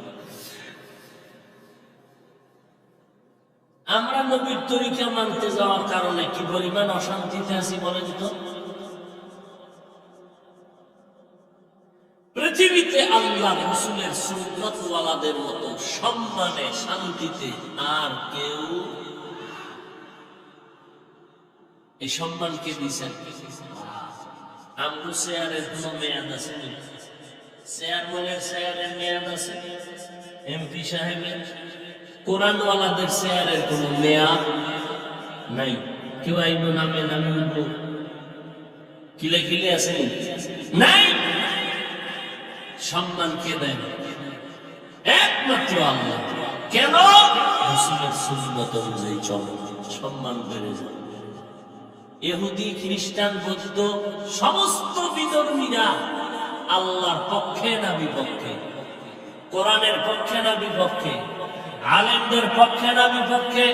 আমরা নবীর তরিকা মানতে যাওয়ার কারণে কি পরিমাণ অশান্তিতে আছি বলেন তো? পৃথিবীতে আল্লাহ রাসূলের সুন্নতওয়ালাদের মতো সম্মানে শান্তিতে আর কেউ এই সম্মানকে দিয়েছেন? আমরু চেয়ারের কোন মেয়াদ আছে? চেয়ারম্যানের চেয়ারের মেয়াদ আছে? এমপি সাহেবের? কোরআনওয়ালাদের চেয়ারের কোন মেয়াদ নাই। কেউ আইব নামে নামে উঠব, কিলে কিলে আছে নাই। সম্মান কে দেয়? একমাত্র আল্লাহ। কেন? রাসূলের সুন্নাত অনুযায়ী চলে, সম্মান বেড়ে যায়। ইহুদি খ্রিস্টান বৌদ্ধ সমস্ত বিধর্মীরা আল্লাহর পক্ষে না বিপক্ষে? কোরআনের পক্ষে না বিপক্ষে? আলেমদের পক্ষে না বিপক্ষে?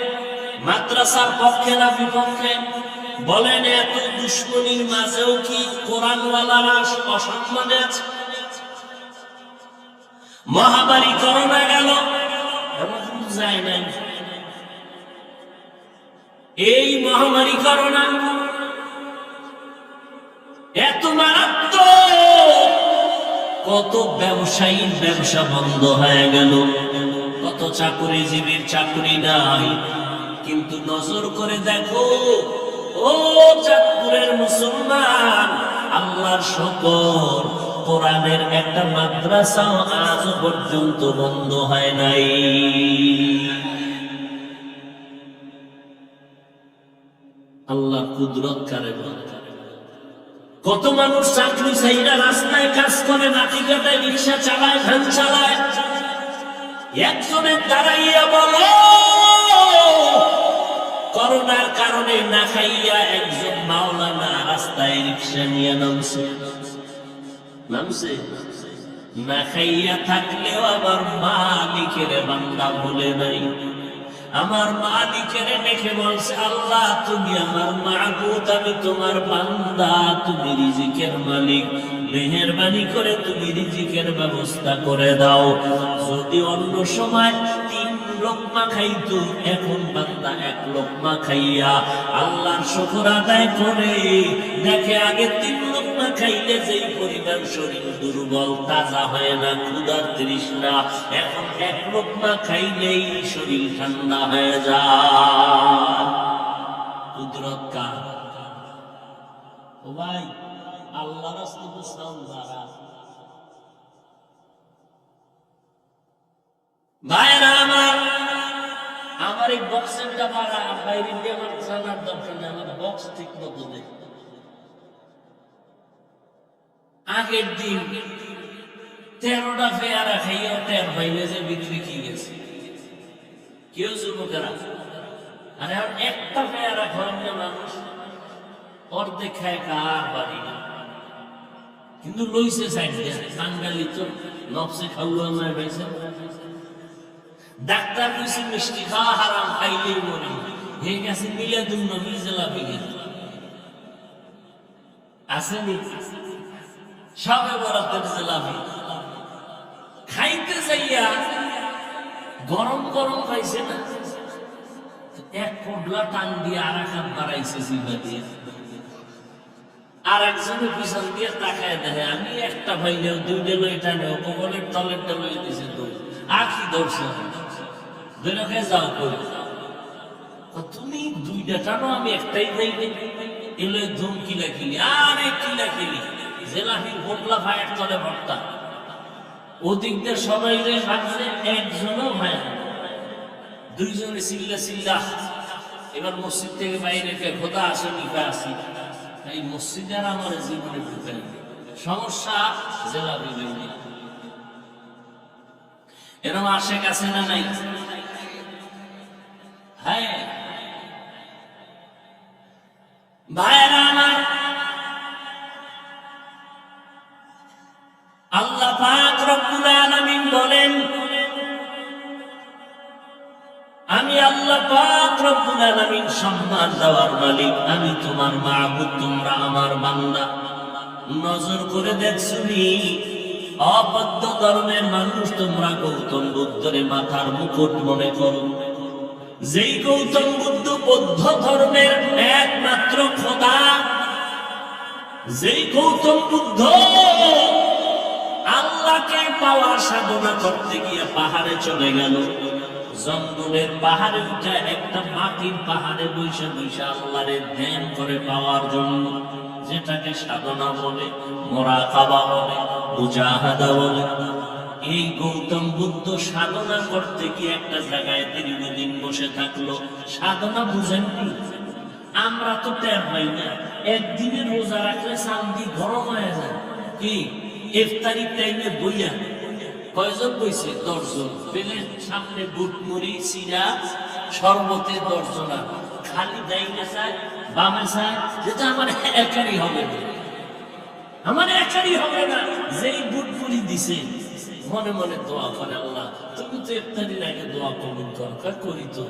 মাদ্রাসার পক্ষে না বিপক্ষে? বলেন, এত দুশ্মনীর মাঝেও কি কোরআনওয়ালারা অসম্মানে আছে? মহামারী করোনা গেল, যায় নাই। এই মহামারী করোনা এত মারাত্মক, কত ব্যবসায়ীর ব্যবসা বন্ধ হয়ে গেল, কত চাকরিজীবীর চাকরি নাই। কিন্তু নজর করে দেখো, ও চাঁদপুরের মুসলমান, আল্লাহর শকর, কোরআনের একটা মাদ্রাসাও আজ পর্যন্ত বন্ধ হয় নাই। আল্লাহ কুদরত কারে বলে। কত মানুষ চাকরি চাইরা রাস্তায় কাজ করে, মাটি কাটায়, রিক্সা চালায়, ভ্যান চালায়। একজনের দাঁড়াইয়া বলো, করোনার কারণে না খাইয়া একজন মাওলানা রাস্তায় রিক্সা নিয়ে নামছে। না খাইয়া থাকলেও আমার মালিকের বান্দা ভুলে নাই। আমার মালিকের দেখে বলছে, আল্লাহ তুমি আমার মাবুদ, আমি তোমার বান্দা, তুমি রিজিকের মালিক, মেহেরবানি করে তুমি রিজিকের ব্যবস্থা করে দাও। যদি অন্য সময় 3 লোকমা খাইতো, এখন বান্দা 1 লোকমা খাইয়া আল্লাহর শুকর আদায় করে দেখে, আগে 3 লোকমা খাইলে যেই পরিমাণ শরীর দুর্বল, তাজা হয় না, ক্ষুধার তৃষ্ণা, এখন 1 লোকমা খাইলেই শরীর ঠান্ডা হয়ে যায়। কুদরত কার? ও ভাই, আল্লাহর রাস্তায় বুঝতাম যারা। ভাইরা আমার এই বক্সেরটা বাড়া, বাইরে দিয়ে আমার জানার দরকার নেই, আমার বক্স ঠিক মতো দেখ। আগের দিন 13টা পেয়ারা খাইয়া টের পাইলে যে বিক্রি কি গেছে। কেউ যুবকেরা, আরে এখন একটা পেয়ারা খাওয়ানো মানুষ অর্ধেক খায়, কার বাড়ি না। কিন্তু লইছে সাইড দিয়ে, বাঙালি তো নবসে খাওয়া নয় পাইছে। ডাক্তার কইছে মিষ্টি খাওয়া হারাম, খাইলেই মরি। হে গেছে মিলাদুন নবী জিলাপি গেছে, আসেনি সবে বরাতের জিলাপি খাইতে যাইয়া গরম গরম পাইছে না, 1 পোডলা টান দিয়ে আর এক হাত বাড়াইছে জিভা দিয়ে। আর একজনের পিছন দিয়ে তাকায় দেখে, আমি একটা ভাইলেও 2টা লই টানেও কবলের তলেরটা লই দিছে, আর কি দর্শন দুইটাকে যাও কই, তুমি 2টা টানো, আমি একটাই খাইলে। এলো ধুম কিলা কিলি, আরে কিলা কিলি, জেলাপির পোটলা ভাইয়ের তলে ভর্তা। ওদিক দিয়ে সবাই রে ভাবছে, একজনও ভাই না, 2 জনে চিল্লা চিল্লা। এবার মসজিদ থেকে বাইরে কে খোদা আসে, নিকা আসি, এই মসজিদে আর আমার জীবনে ঢুকে সমস্যা। জেলাপি লইনি এরকম আসে কাছে না নাই? হ্যাঁ ভাইরা আমার, আল্লাহ পাক রব্বুল আলামিন বলেন, আমি আল্লাহ পাক রব্বুল আলামিন সম্মান দেওয়ার মালিক, আমি তোমার মাবুদ, তোমরা আমার বান্দা। নজর করে দেখছুনি, অবদ্ধ ধর্মের মানুষ তোমরা গৌতম বুদ্ধরে মাথার মুকুট মনে করো। যেই গৌতম বুদ্ধ বৌদ্ধ ধর্মের একমাত্র খোদা, যেই গৌতম বুদ্ধ আল্লাহকে পাওয়ার সাধনা করতে গিয়ে পাহাড়ে চলে গেল, জঙ্গলের পাহাড়ে উঠে একটা মাটির পাহাড়ে বৈশা বৈশা আল্লাহরে ধ্যান করে পাওয়ার জন্য, যেটাকে সাধনা বলে, মুরাকাবা বলে, মুজাহাদা বলে। এই গৌতম বুদ্ধ সাধনা করতে গিয়ে একটা জায়গায় দীর্ঘদিন বসে থাকলো। সাধনা বুঝেন কি? আমরা তো টের পাই না। একদিনে রোজা রাখলে চান্দি গরম হয়ে যায়। কি ইফতারির টাইমে বইয়া কয়জন বইছে? 10 জন। পেলের সামনে বুট মুড়ি চিরা শরবতে 10 জনা, খালি ডাইনে চায় বামে চায়, যেটা আমার একারই হবে। আমার একারই হবে না। যেই বুটপুরি দিছে মনে মনে দোয়া করে, আল্লাহ তুমি তো ইফতারির আগে দোয়া কবুল কর। করি তো,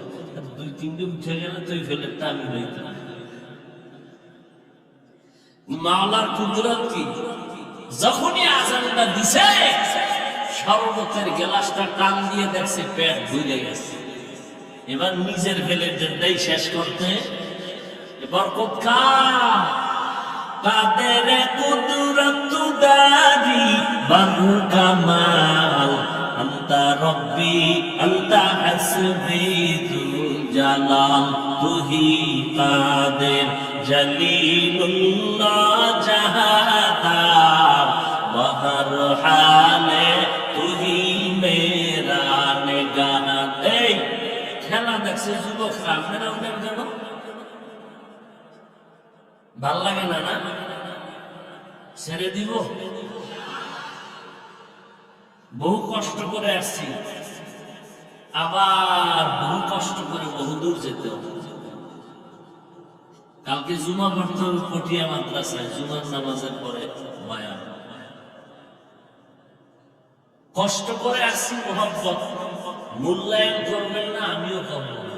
2-3 দিন উঠে গেলে তো ফেলে আমি হইতাম। মাওলার কুদরত কি! যখনই আজানটা দিছে শরবতের গ্লাসটা টান দিয়ে দেখছে পেট ভরে গেছে। এবার নিজের ফেলেটাই শেষ করতে বরকত কার? কাদের কুদরত দারি বারু কামাল আনতা রব্বি আনতা হাসবি যুল জালাল তুহি কাদের জলিলুল্লাহ জাহাদার বহর হালে তুহি মেরা নিগাহ। এই খেলা দেখছে যুবক, আপনারা উঠেন কেন? ভাল লাগে না? না ছেড়ে দিব? বহু কষ্ট করে আসছি, আবার বহু কষ্ট করে বহুদূর যেতে হবে। কালকে জুমা পড়তে হবে পটিয়া মাদ্রাসায়, জুমার নামাজের পরে বয়ান। কষ্ট করে আসছি, মোহাব্বত মূল্যায়ন করবেন না, আমিও করব না।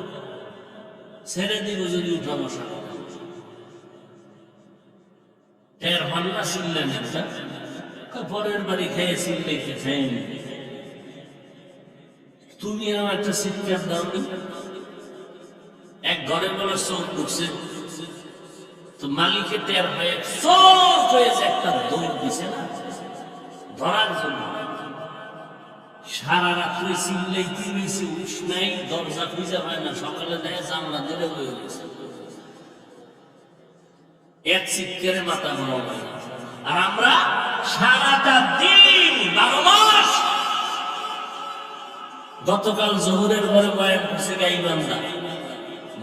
ছেড়ে দিব যদি উঠা বসা এর ভান্না ছিলেন একটা পরের বাড়ি খেয়ে চিল্লাইতে খাইনি। তুমি আমার একটা শিক্ষার দাওনি। এক ঘরে বলে চোখ ঢুকছে, তো মালিকে টের হয়ে চোখ হয়েছে, একটা দৌড় দিছে না ধরার জন্য। সারা রাত্রে চিল্লাইতে রয়েছে, উঠ নাই, দরজা খুঁজে হয় না। সকালে দেখে জানলা দিলে হয়ে গেছে, এক চিৎকারে মাথা গরম হয় না। আর আমরা সারাটা দিন 12 মাস। গতকাল জোহরের পরে বয়ান করছি গাইবান্ধা,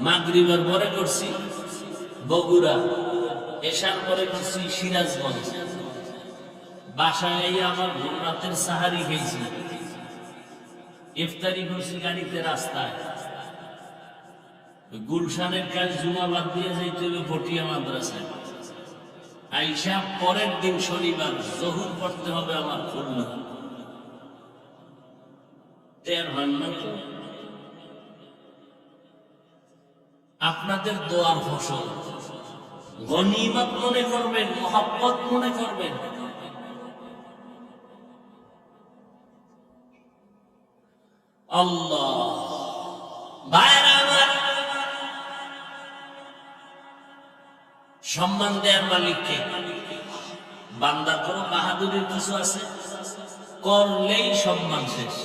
মাগরিবের পরে করছি বগুড়া, এশার পরে করছি সিরাজগঞ্জ। বাসায় আমার রাতের সাহারি খেয়েছি, ইফতারি করছি গাড়িতে রাস্তায়। গুলশানের কাজ জুমা বাদ দিয়ে যাইতে হবে পটিয়া মাদ্রাসায়। আইসা পরের দিন শনিবার জহুর পড়তে হবে আমার খুলনা। টের হন না তো? আপনাদের দোয়ার ফসল গনিমত মনে করবেন, মহব্বত মনে করবেন। আল্লাহ ভাইরা আমার, সম্মান দেওয়ার মালিককে। বান্দার কোনো বাহাদুরির কিছু আছে? করলেই সম্মান শেষ।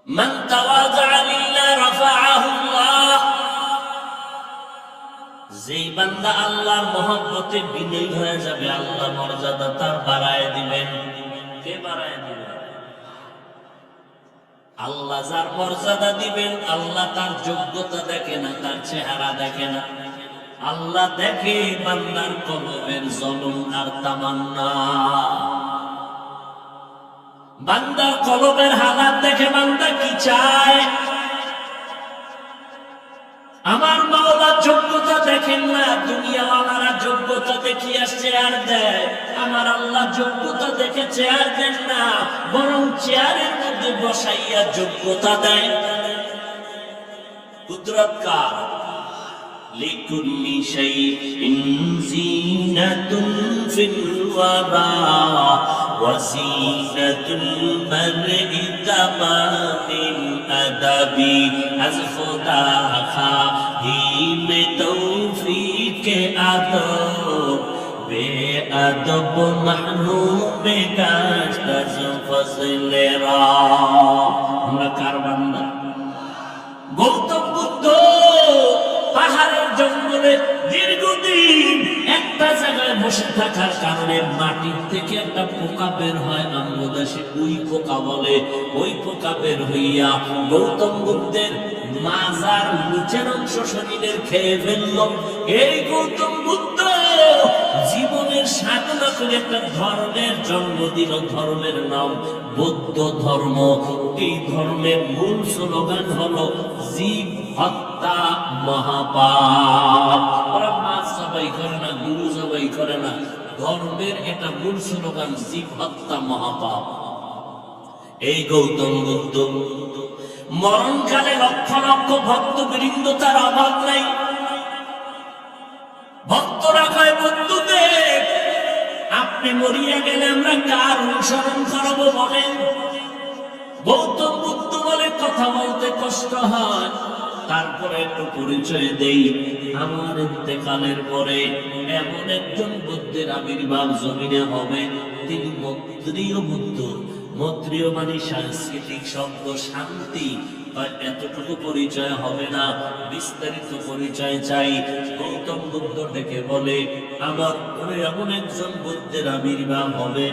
মান তাওয়াযা লিল্লাহ রাফাআহু আল্লাহ। যেই বান্দা আল্লাহর মহব্বতে বিনয়ী হয়ে যাবে, আল্লাহ মর্যাদা তার বাড়ায় দিবেন। কে বাড়ায় দিবেন? আল্লাহ যার মর্যাদা দিবেন, আল্লাহ তার যোগ্যতা দেখে না, তার চেহারা দেখে না। আল্লাহ দেখে বান্দার কলবের জলন আর তামান্না। বান্দার কলবের হালাত দেখে বান্দা কি চায়। আমার মাওলা যোগ্যতা দেখেন না, দুনিয়াওয়ালারা যোগ্যতা দেখিয়ে চেয়ার দেয়। আমার আল্লাহ যোগ্যতা দেখে চেয়ার দেন না, বরং চেয়ারের মধ্যে বসাইয়া যোগ্যতা দেয়। কুদরত কার? লিকুল্লি শাইইন জিনাতুন ফিল ওয়ারা ওয়া জিনাতুল মারই তামামিল আদাবি। আজ খোদা খাহিম তৌফিকে আদব বেআদব মাহরুমে গাশত আজ ফজলেরা। আমরা কার বান্দা? গৌতম বুদ্ধ পাহাড়ের জঙ্গলে দীর্ঘদিন একটা জায়গায় বসে থাকার কারণে মাটির থেকে একটা পোকা বের হয়, বাংলাদেশে উই পোকা বলে। ওই পোকা বের হইয়া গৌতম বুদ্ধের মাজার নিচের অংশ শরীরের খেয়ে ফেলল। এই গৌতম বুদ্ধ জীবনের সাধনা করে একটা ধর্মের জন্ম দিল, ধর্মের নাম বৌদ্ধ ধর্ম। এই ধর্মের মূল স্লোগান হলো জীব হত্যা মহাপাপ। ওরা মাছ জবাই করে না, গরু জবাই করে না। ধর্মের এটা মূল স্লোগান, জীব হত্যা মহাপাপ। এই গৌতম বুদ্ধ মরণকালে লক্ষ লক্ষ ভক্ত বৃন্দ, তার অভাব নাই। ভক্তরা কয়, বন্ধুদেব আপনি মরিয়া গেলে আমরা কার অনুসরণ করবো বলেন? গৌতম বুদ্ধ বলে, কথা বলতে কষ্ট হয়, তারপরে একটু পরিচয় দেই। আমার ইন্তেকালের পরে এমন একজন বুদ্ধের আবির্ভাব জমিনে হবে, তিনি মৈত্রীয় বুদ্ধ। মৈত্রীয় মানে সাংস্কৃতিক শব্দ, শান্তি। এতটুকু পরিচয় হবে না, বিস্তারিত পরিচয় চাই। গৌতম বুদ্ধ ডেকে বলে, আমার এমন একজন বুদ্ধের আবির্ভাব হবে,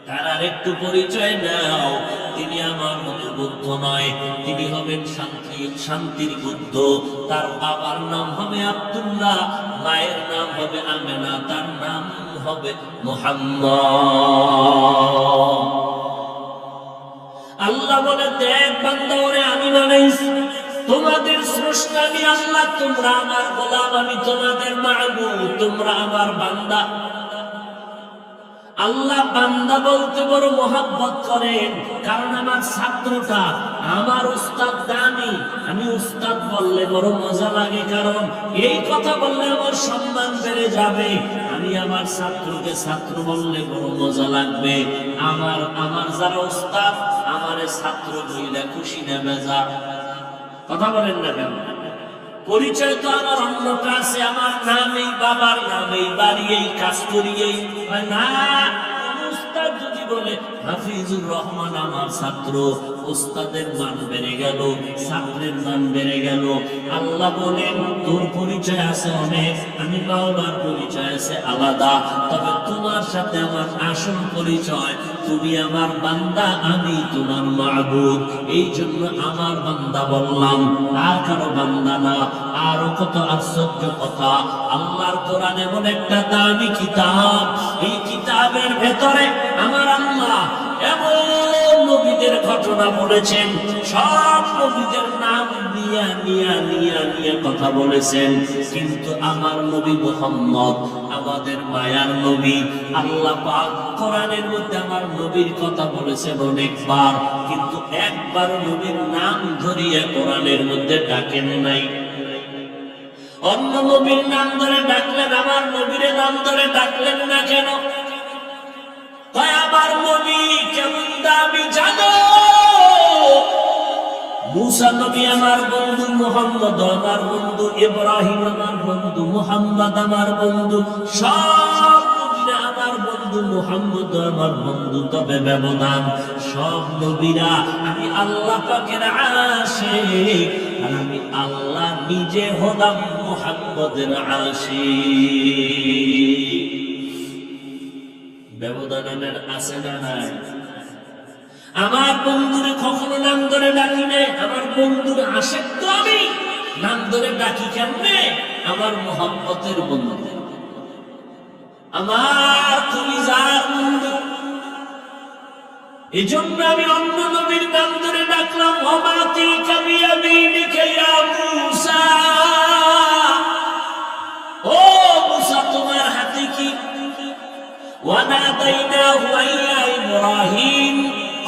তার আর একটু পরিচয় নাও। তিনি আমার মতো বুদ্ধ নয়, তিনি হবেন শান্তির বুদ্ধ। তার বাবার নাম হবে আব্দুল্লাহ, মায়ের নাম হবে আমেনা, তার নাম হবে মুহাম্মদ। আল্লাহ বলে, দেখ বান্দা, ওরে আমি বানাইছি, তোমাদের স্রষ্টা আমি আল্লাহ, তোমরা আমার গোলাম, আমি তোমাদের মাহবুব, তোমরা আমার বান্দা। আল্লাহ বান্দা বলতে বড় মোহাব্বত করেন, কারণ আমার ছাত্রটা আমার উস্তাদ দামি। আমি উস্তাদ বললে বড় মজা লাগে, কারণ এই কথা বললে আমার সম্মান বেড়ে যাবে। আমি আমার ছাত্রকে ছাত্র বললে বড় মজা লাগবে। আমার যারা উস্তাদ, আমার ছাত্র বইলে খুশি না বেজার। কথা বলেন না কেন? পরিচয় তো আমার অন্যটা আছে, আমার নাম এই, বাবার নাম এই, বাড়ি এই, কাজ করি এই। না, উস্তাদ যদি বলে হাফিজুর রহমান আমার ছাত্র, উস্তাদের মান বেড়ে গেল, ছাত্রের মান বেড়ে গেল। আল্লাহ বলেন, তোর পরিচয় আছে অনেক, আমি মাওলার পরিচয় আছে আলাদা, তবে তোমার সাথে আমার আসল পরিচয়, তুমি আমার বান্দা, আমি তোমার মাবুদ। এই জন্য আমার বান্দা বললাম, আর কারো বান্দা না। আরো কত আশ্চর্য কথা, আল্লাহর কোরআন এমন একটা দামি কিতাব, এই কিতাবের ভেতরে আমার আল্লাহ এমন নবীদের ঘটনা বলেছেন, সব নবীদের নাম নিয়া নিয়া নিয়া নিয়া কথা বলেছেন। কিন্তু আমার নবী মুহাম্মদ, আমাদের মায়ার নবী, আল্লাহ পাক কোরআনের মধ্যে আমার নবীর কথা বলেছেন অনেকবার, কিন্তু একবার নবীর নাম ধরিয়া কোরআনের মধ্যে ডাকেন নাই। অন্য নবীর নাম ধরে ডাকলেন, আমার নবীর নাম ধরে ডাকলেন না কেন? তাই আমার নবী কেমন দামি জানো? মুসা নবী আমার বন্ধু, মুহাম্মদ আমার বন্ধু, ইব্রাহিম আমার বন্ধু, মুহাম্মদ আমার বন্ধু, সব নবীরা আমার বন্ধু, মুহাম্মদ আমার বন্ধু। তবে ব্যবধান, সব নবীরা আমি আল্লাহ পাকের আশিক, আর আমি আল্লাহ নিজে হলাম মুহাম্মদের আশিক। ব্যবধানের আছে না নাই? আমার বন্ধুরে কখনো নাম ধরে ডাকি নাই, আমার বন্ধুর আশিক তো আমি, নাম ধরে ডাকি কেমনে? আমার মুহাম্মদের বন্ধু, আমার তুমি যার বন্ধু। এই জন্য আমি অন্য নবীর নাম ধরে ডাকলাম, ওমাতি কাবিয়ামিনিকা ইয়া মুসা, ও মুসা তোমার হাতে কি? ওয়ানাদাইনাহু ইয়া ইব্রাহিম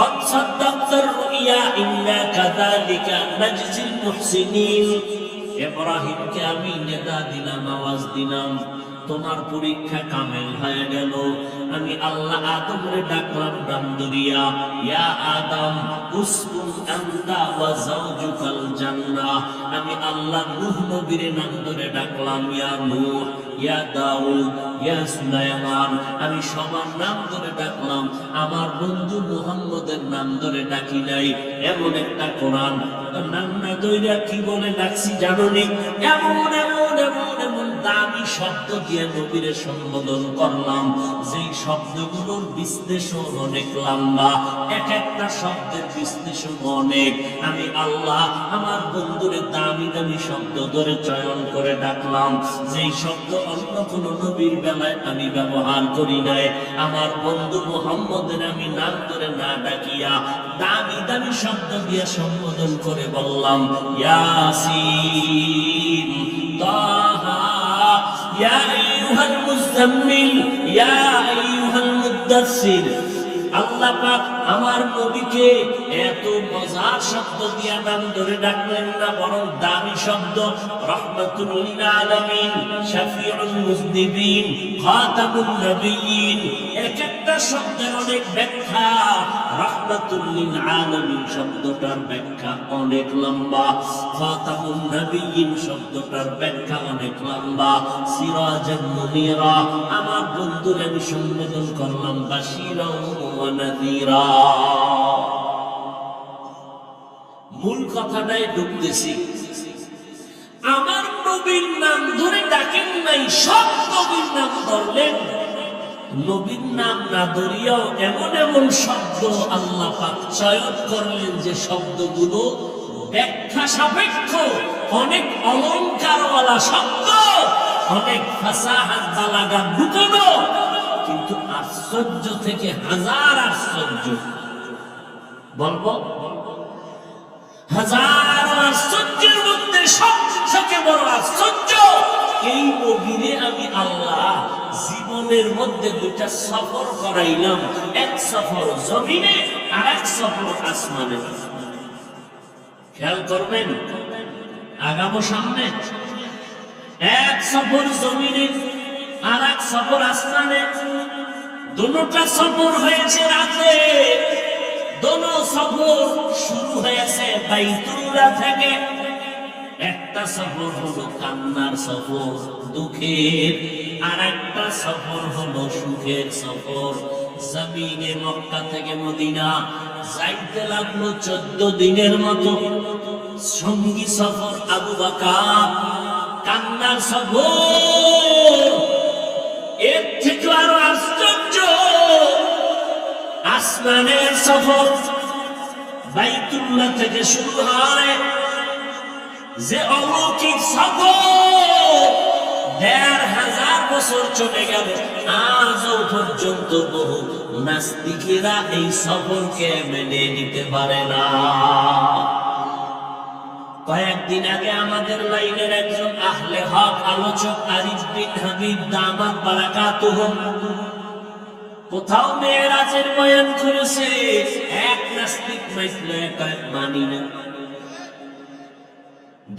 قد صدقت الرؤيا إنا كذلك نجزي المحسنين। ইব্রাহিমকে আমি নেদা দিলাম, আওয়াজ দিলাম, তোমার পরীক্ষা কামেল হয়ে গেল। আমি আল্লাহ আদমরে ডাকলাম নাম ধরিয়া, ইয়া আদম উসকুন আনতা ওয়া যাওজুকাল জান্নাহ। আমি আল্লাহ নূহ নবীর নাম ধরে ডাকলাম, ইয়া নূহ, ইয়া দাউদ, ইয়া সুলাইমান। আমি সবার নাম ধরে ডাকলাম, আমার বন্ধু মুহাম্মদের নাম ধরে ডাকি নাই। এমন একটা কোরআন নাম না ধইরা কি বলে ডাকছি জানোনি? এমন এমন এমন এমন দামি শব্দ দিয়ে নবীরে সম্বোধন করলাম, যেই শব্দগুলোর বিশ্লেষণ অনেক লম্বা, এক একটা শব্দের বিশ্লেষণ অনেক। আমি আল্লাহ আমার বন্ধুরে দামি দামি শব্দ ধরে চয়ন করে ডাকলাম, যেই শব্দ অন্য কোন নবীর বেলায় আমি ব্যবহার করি নাই। আমার বন্ধু মুহাম্মদের আমি নাম ধরে না ডাকিয়া দামি দামি শব্দ দিয়ে সম্বোধন করে বললাম, ইয়াসিন, তাহা, ইয়া আইয়ুহাল মুযাম্মিল মুযাম্মিল ইয়া আইয়ুহাল মুদাসসির। আল্লাহ পাক আমার নবীকে এত মজার শব্দ দিয়া নাম ধরে ডাকলেন না, বরং দামি শব্দ রাহমাতুল লিল আলামিন, শাফিউল মুযনিবিন, খাতামুন নবিয়্যিন। এক একটা শব্দের অনেক ব্যাখ্যা। রাহমাতুল লিল আলামিন শব্দটার ব্যাখ্যা অনেক লম্বা, খাতামুন নবিয়্যিন শব্দটার ব্যাখ্যা অনেক লম্বা। সিরাজান মুনীরা, আমার বন্ধুরে আমি সম্বোধন করলাম বাশীরা ওয়া নাযীরা। মূল কথাটাই ঢুকতেছি। আমার নবীর নাম ধরে ডাকেন নাই, সব নবীর নাম ধরলেন। নবীর নাম না ধরিয়াও এমন এমন শব্দ আল্লাহ পাক চয়ন করলেন যে শব্দগুলো ব্যাখ্যা সাপেক্ষ, অনেক অলংকারওয়ালা শব্দ, অনেক ফাসাহাত বালাগাত ঢুকানো, কিন্তু আশ্চর্য থেকে হাজার আশ্চর্য। বলবো হাজার আশ্চর্যের মধ্যে সবথেকে বড় আশ্চর্য, এই নবীরে আমি আল্লাহ জীবনের মধ্যে দুইটা সফর করাইলাম। এক সফর জমিনে আর এক সফর আসমানে। খেয়াল করবেন, আগামো সামনে। এক সফর জমিনে আর এক সফর আসমানে। দুটোটা সফর হয়েছে রাতে। দোনো সফর শুরু হয়েছে বাইতুল্লাহ থেকে। একটা সফর হলো কান্নার সফর, দুঃখের, আর একটা সফর হলো সুখের সফর। জমিনে মক্কা থেকে মদিনা যাইতে লাগলো 14 দিনের মতো। সঙ্গী সফর আবু বকর, কান্নার সফর। এর থেকে আরো আশ্চর্য আসমানের সফর। বাইতুল্লাহ থেকে শুরু হয় যে অলৌকিক সফর, ১৫০০ বছর চলে গেল, আজও পর্যন্ত বহু নাস্তিকেরা এই সফরকে মেনে নিতে পারে না। কয়েকদিন আগে আমাদের লাইনের একজন আহলে হক আলোচক আরিফ বিন হাবিব দামাত বারাকাতুহু কোথাও মেরাজের বয়ান করেছে। এক নাস্তিক মাইসলে এক মানি না।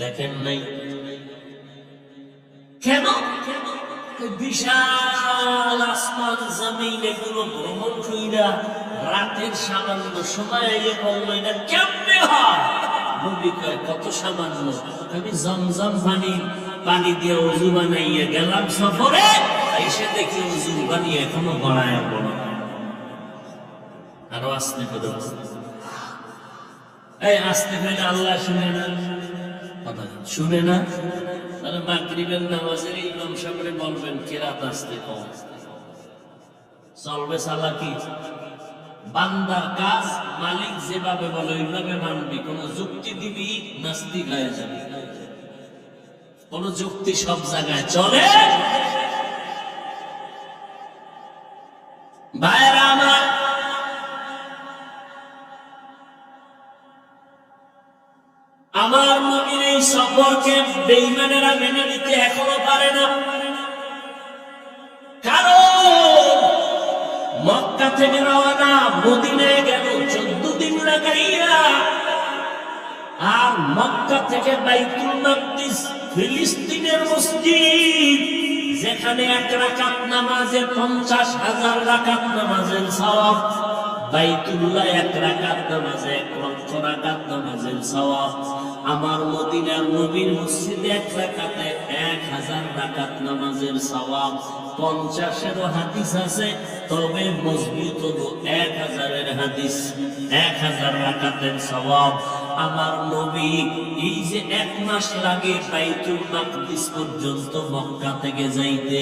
দেখেন নাই কেন? বিশাল আসমান জমিন এগুলো ভ্রমণ কইরা রাতের সামান্য সময় বললো এটা কেমনে হয়? নবী কয় কত সামান্য, আমি জমজম পানি দিয়ে ওযু বানাইয়া গেলাম সফরে, এসে দেখি ওযু পানি এখনো গড়ায় পড়ে। আরো আসতে পেরে এই আসতে পেরে আল্লাহ শুনে না, কথা শুনে না। তাহলে মাগরিবের নামাজের ইমাম সাহেবরে বলবেন কেরাত আসতে কম, চলবে চালাকি। বান্দার কাজ মালিক যেভাবে বলে ওইভাবে মানবি। কোন যুক্তি দিবি নাস্তিক হয়ে যাবে। কোন যুক্তি সব জায়গায় চলে? ভাইরা আমার, আমার নবীর এই সফরকে বেঈমানেরা মেনে নিতে এখনো পারে না। কারণ মক্কা থেকে রওনা, মদিনায় গেল 14 দিন লাগাইয়া। আর মক্কা থেকে বাইতুল মাকদিস, ফিলিস্তিনের মসজিদ, যেখানে 1 রাকাত নামাজে 50,000 রাকাত নামাজের সওয়াব। বাইতুল্লাহ 1 রাকাত নামাজে 1 লক্ষ রাকাত নামাজের সওয়াব। আমার মদিনার নবীর মসজিদে 1 রাকাতে 1000 রাকাত নামাজের সওয়াব। 50-এরও হাদিস আছে, তবে মজবুত হলো 1000-এর হাদিস, 1000 রাকাতের সওয়াব। আমার নবী এই যে 1 মাস লাগে বাইতুল মাকদিস পর্যন্ত মক্কা থেকে যাইতে,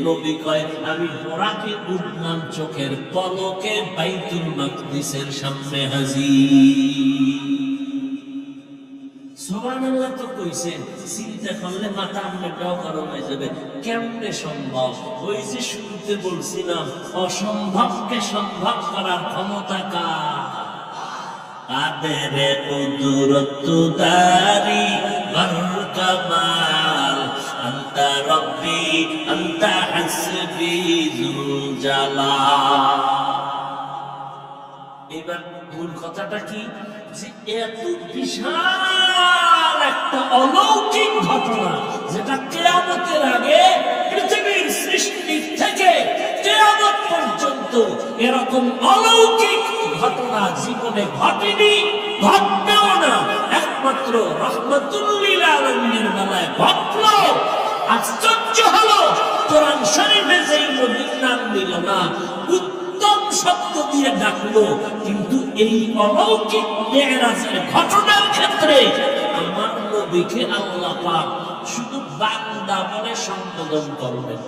নবী কয় আমি বোরাকে উঠলাম চোখের পলকে বাইতুল মাকদিসের সামনে হাজির। সুবহানাল্লাহ তো কইছেন, চিন্তা করলে মাথা আপনারটাও গরম হয়ে যাবে। কেমনে সম্ভব? ওই যে শুরুতে বলছিলাম, অসম্ভবকে সম্ভব করার ক্ষমতা কার? কাদের কুদরত দারি বর কামাল, আনতা রব্বি আনতা হাসবি যুল জালাল। এবার মূল কথাটা কি, যে এত বিশাল একটা অলৌকিক ঘটনা, যেটা কিয়ামতের আগে পৃথিবীর সৃষ্টি থেকে কিয়ামত পর্যন্ত এরকম অলৌকিক ঘটনা জীবনে ঘটেনি, ঘটবেও না। একমাত্র রাহমাতুল লিল আলামিনের বেলায় ঘটলো। আশ্চর্য হলো, কোরআন শরীফে যেই নবীর নাম দিল না, উত্তম শব্দ দিয়ে ডাকলো, কিন্তু এই অলৌকিক মেরাজের ঘটনার ক্ষেত্রে আমার নবীকে আল্লাহ পাক শুধু বান্দা বলে সম্বোধন করবেন।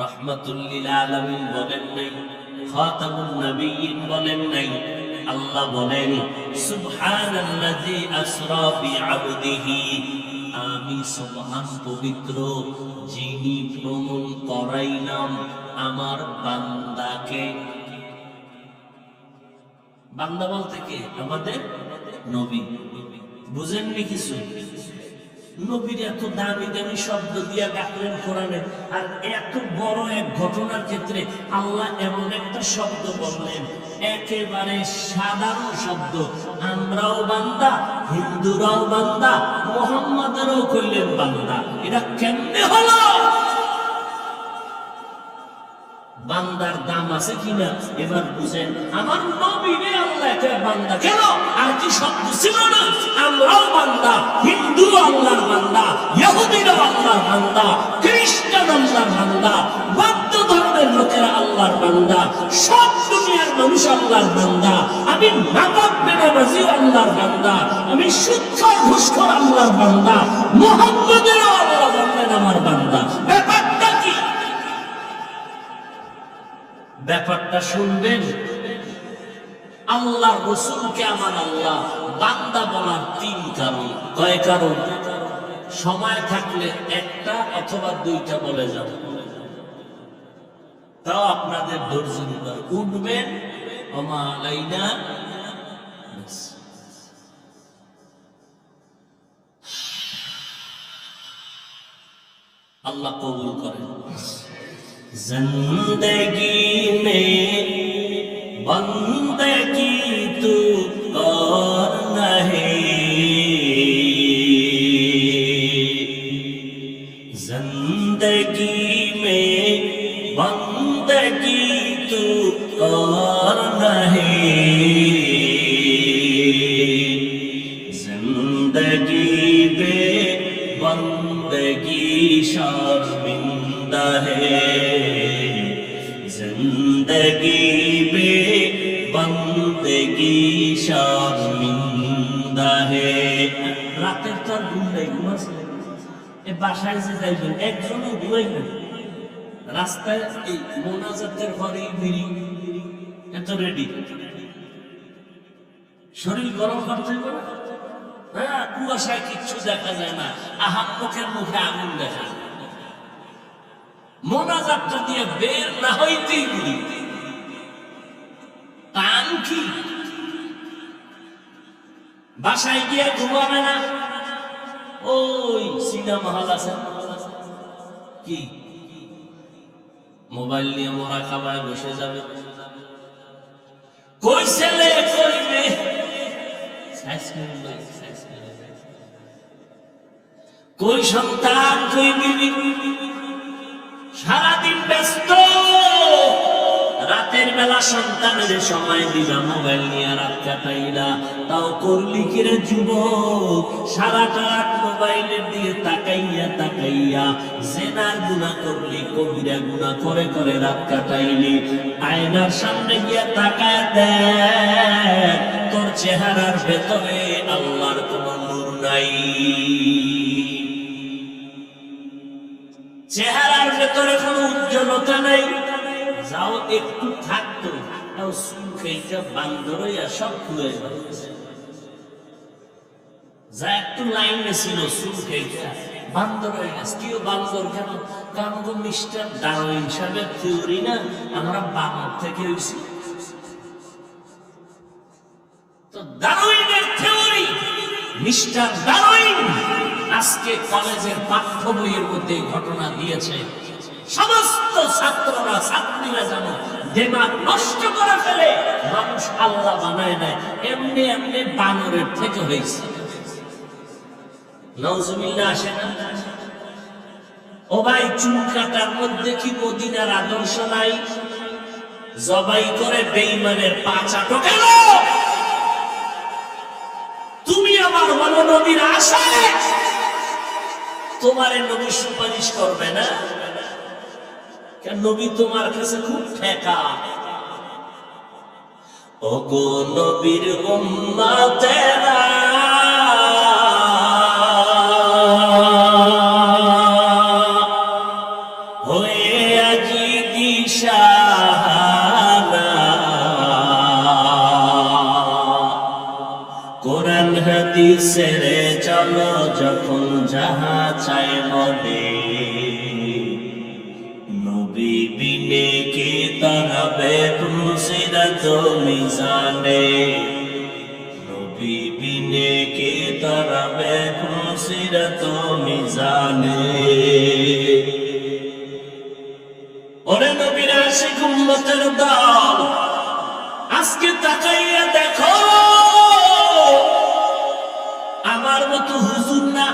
রাহমাতুল লিল আলামিন বলেন নাই, খাতামুন নবিয়্যিন বলেন নাই। আল্লাহ বলেন সুবহানাল্লাযী আসরা বিআবদিহি, আমি সুবহান পবিত্র, যিনি ভ্রমণ করাইলাম আমার বান্দাকে। বান্দা বলতে কে? আমাদের নবী। বুঝেননি কিছু? নবীর এত দামি দামি শব্দ দিয়া ডাকলেন কোরআনে, আর এত বড় এক ঘটনার ক্ষেত্রে আল্লাহ এমন একটা শব্দ বললেন, একেবারে সাধারণ শব্দ। আমরাও বান্দা, হিন্দুরাও বান্দা, মুহাম্মাদেরও কইলেন বান্দা। এটা কেমনে হলো? বান্দার দাম আছে কিনা এবার বুঝেন। আমার নবীরে আল্লাহ কে বান্দা কেন? আর কি শব্দ ছিল না? আমরাও বান্দা, হিন্দু আল্লাহর বান্দা, ইহুদিরা আল্লাহর বান্দা, খ্রিস্টান আল্লাহর বান্দা, বৌদ্ধ ধর্মের লোকেরা আল্লাহর বান্দা, সব দুনিয়ার মানুষ আল্লাহর বান্দা। আমি নাপাক বেনামাজি আল্লাহর বান্দা, আমি সুদখোর ঘুষখোর আল্লাহর বান্দা, মুহাম্মাদেরও আল্লাহ বললেন আমার বান্দা। ব্যাপারটা কি? ব্যাপারটা শুনবেন। আল্লাহ রাসূলকে আমার আল্লাহ বান্দা বলার তিন কারণ। কয় কারণ? সময় থাকলে একটা অথবা দুইটা বলে যাব, তাও আপনাদের ধৈর্যের উপর উঠবেন। ওমা আলাইনা, আল্লাহ কবুল করেন। जिंदगी में बंदगी तू और नहीं, जिंदगी में बंदगी तू और नहीं, जिंदगी में बंदगी शर्मिंदा है, जिंदगी में बंदगी शर्मिंदा है। রাতের তো ঘুম নাই, ঘুম আছে। এ বাসায় যে যাইবেন একজনও ঘুমাই না, রাস্তায় এই মোনাজাতের ঘরে বিড়ি এত রেডি, শরীর গরম করতে পারে। হ্যাঁ, কুয়াশায় কিচ্ছু দেখা যায় না, আহাম্মকের মুখে আগুন দেখা যায়। মোনাজাতটা দিয়ে বের না হইতেই বিড়ি। টান কি? বাসায় গিয়ে ঘুমাবে না, ওই সিনেমা হল আছে কি, মোবাইল নিয়ে মোরা খাবায় বসে যাবে। কই ছেলে কই মেয়ে, কই সন্তান কই বিবি, সারাদিন ব্যস্ত। রাতের বেলা সন্তানের সময় দিবা, মোবাইল নিয়ে রাত কাটাইলা। তাও করলি কিরে যুবক, সারাটা রাত মোবাইলের দিয়ে তাকাইয়া তাকাইয়া জেনার গুনাহ করলি, কবিরা গুনাহ করে করে রাত কাটাইলি। আয়নার সামনে গিয়া তাকায় দেখ, তোর চেহারার ভেতরে আল্লাহর কোন নূর নাই, চেহারার ভেতরে কোনো উজ্জ্বলতা নাই। যাও একটু থাকতো, তাও চুল খেইটা বান্দর হইয়া সব খুলে যাচ্ছে। যা একটু লাইনে ছিল চুল খেইটা বান্দর হয়ে গেছে। কেউ বান্দর কেন? কারণ তো মিস্টার ডারউইন সাহেবের থিওরি না, আমরা বানর থেকে হইছি। তো ডারউইনের থিওরি, মিস্টার ডারউইন আজকে কলেজের পাঠ্য বইয়ের মধ্যে ঘটনা দিয়েছে। সমস্ত ছাত্ররা ছাত্রীরা যেন দিমাগ নষ্ট করে ফেলে, মানুষ আল্লাহ বানায় নাই, এমনি এমনি বানরের থেকে হয়েছে। নাউজুবিল্লাহ আসে না? ও ভাই, চুল কাটার মধ্যে কি মদিনার আদর্শ নাই? জবাই করে বেঈমানের পা চাটো কেন? তুমি আমার বলো নবীর আশায়, তোমারে নবী সুপারিশ করবে না? কেন? নবী তোমার কাছে খুব ঠেকা। ও গো নবীর উম্মতেরা, হয়ে আজি দিশাহারা, কোরআন হাদিসের চলো যখন যাহা চাই মনে, নবী বিনে কে তারাবে ফুসিরাত মিজানে, নবী বিনে কে তারাবে ফুসিরাত মিজানে। ওরে নবীর আশিক উম্মতের দল, আজকে তাকাইয়া দেখো, আমার মতো হুজুর না,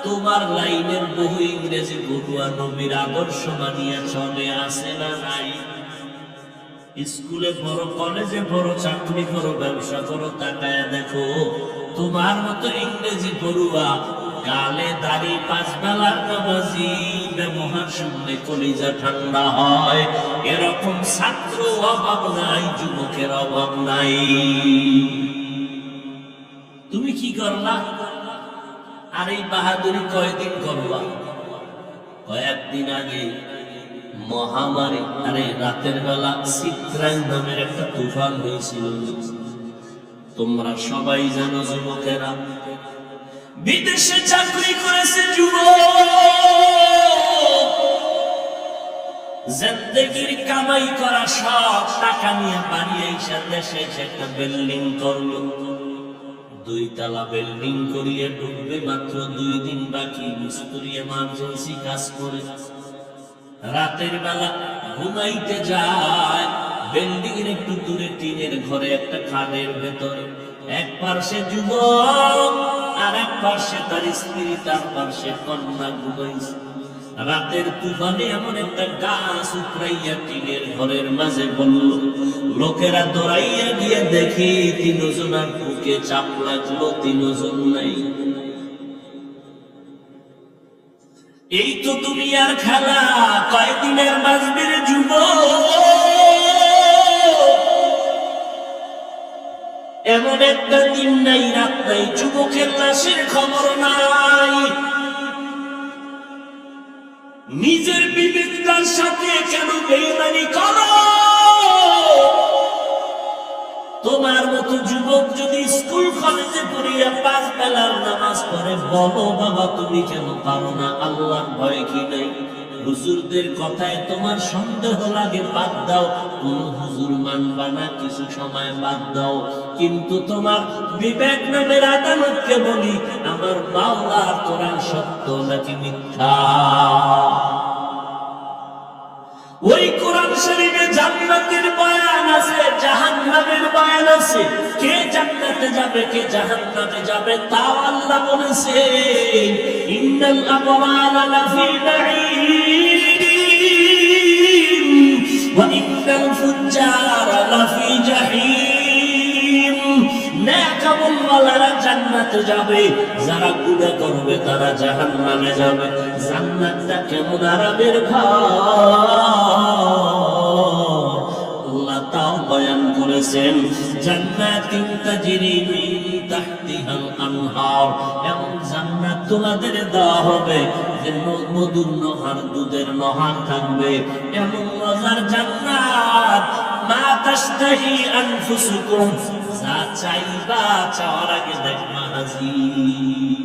তোমার লাইনের বহু ইংরেজি পড়ুয়া নবীর আদর্শ মানিয়া চলে, আসে না নাই? স্কুলে পড়ো, কলেজে পড়ো, চাকরি করো, ব্যবসা করো, তাকায়া দেখো, তোমার মতো ইংরেজি পড়ুয়া, গালে দাড়ি, পাঁচ বেলার নামাজি, ব্যবহার শুনলে কলিজা ঠান্ডা হয়, এরকম ছাত্র অভাব নাই, যুবকের অভাব নাই। তুমি কি করলা? আর এই বাহাদুরি কয়দিন করবা? কয়েকদিন আগে মহামারী, আরে রাতের বেলা চিত্রাং নামের একটা তুফান হয়েছিল, তোমরা সবাই জানো। যুবকেরা বিদেশে চাকরি করেছে, যুবক জিন্দেগির কামাই করা সব টাকা নিয়ে বাড়ি এসে দেশে একটা বিল্ডিং করলো, 2 তলা বিল্ডিং করিয়ে ঢুকবে, মাত্র 2 দিন বাকি। মিস্ত্রি এমার্জেন্সি কাজ করে রাতের বেলা ঘুমাইতে যায়, বিল্ডিং এর একটু দূরে টিনের ঘরে একটা খাটের ভেতরে, এক পাশে যুবক আর এক পাশে তার স্ত্রী, তার পাশে কন্যা ঘুমাইছে। রাতের তুফানে এমন একটা গাছ উপড়াইয়া টিনের ঘরের মাঝে বলল, লোকেরা দৌড়াইয়া গিয়ে দেখি 3 জনের বুকে চাপ লাগলো, 3 জন নাই। এই তো দুনিয়ার খেলা, কয়দিনের বাঁচবে রে যুবক? এমন একটা দিন নাই, রাত নাই, যুবকের লাশের খবর নাই। নিজের বিবেকটার সাথে কেন বেঈমানি করো? তোমার মতো যুবক যদি স্কুল কলেজে পড়িয়া 5 বেলার নামাজ পড়ে, বলো বাবা তুমি কেন পারো না? আল্লাহর ভয় কি নাই? হুজুরদের কথায় তোমার সন্দেহ লাগে, বাদ দাও, কোন হুজুর মানবা না, কিছু সময় বাদ দাও, কিন্তু তোমার বিবেক নামের আদালতকে বলি, আমার মাওলার কোরআন সত্য নাকি মিথ্যা? ওই কোরআন শরীফে জান্নাতের বয়ান আছে, জাহান্নামের বয়ান আছে, কে জান্নাতে যাবে কে জাহান্নামে যাবে তাও আল্লাহ বলেছে, ইন্নাল আবরারা লাফি নাঈম ওয়া ইন্নাল ফুজ্জারা লাফি জাহিম। নেক আমলওয়ালারা জান্নাতে যাবে, যারা গুনাহ করবে তারা জাহান্নামে যাবে। জান্নাতটা কেমন আরামের ঘর, আল্লাহ তাও বয়ান করেছেন, জান্নাতিন তাজরি মিন তাহতিহাল আনহার, এমন জান্নাত তোমাদের দেওয়া হবে যে মধুর নহর, দুধের নহর থাকবে, এমন মজার জান্নাত, মা তাশতাহি আনফুসুকুম, যা চাইবা চাওয়ার আগে দেখবা হাজির।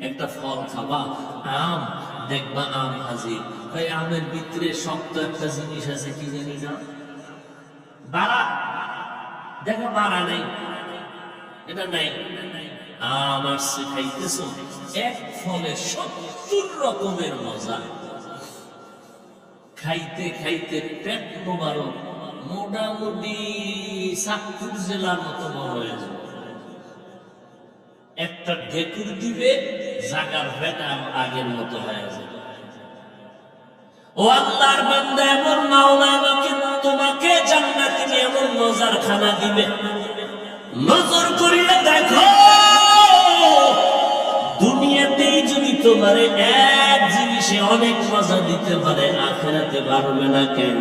একটা ফল খাবা, আম, দেখবা আম হাজির। ভাই আমের ভিতরে শক্ত একটা জিনিস আছে, কি জানি না, বাড়া, দেখো বাড়া নাই, এটা নাই, আম আসছে খাইতেছ, এক ফলে 70 রকমের মজা। খাইতে খাইতে পেট মোবারক মোটামুটি চাঁদপুর জেলার মতো বড় হয়ে যাবে। একটা ঢেকুর দিবে, জাগার পেটা আগের মতো হয়ে যাবে। ও আল্লাহর বান্দা, এমন মাওলা আমাকে তোমাকে জান্নাতে এমন মজার খানা দিবে, নজর করিয়া দেখো। দুনিয়াতেই যদি তোমার এক জিনিসে অনেক মজা দিতে পারে, আখিরাতে পারবে না কেন?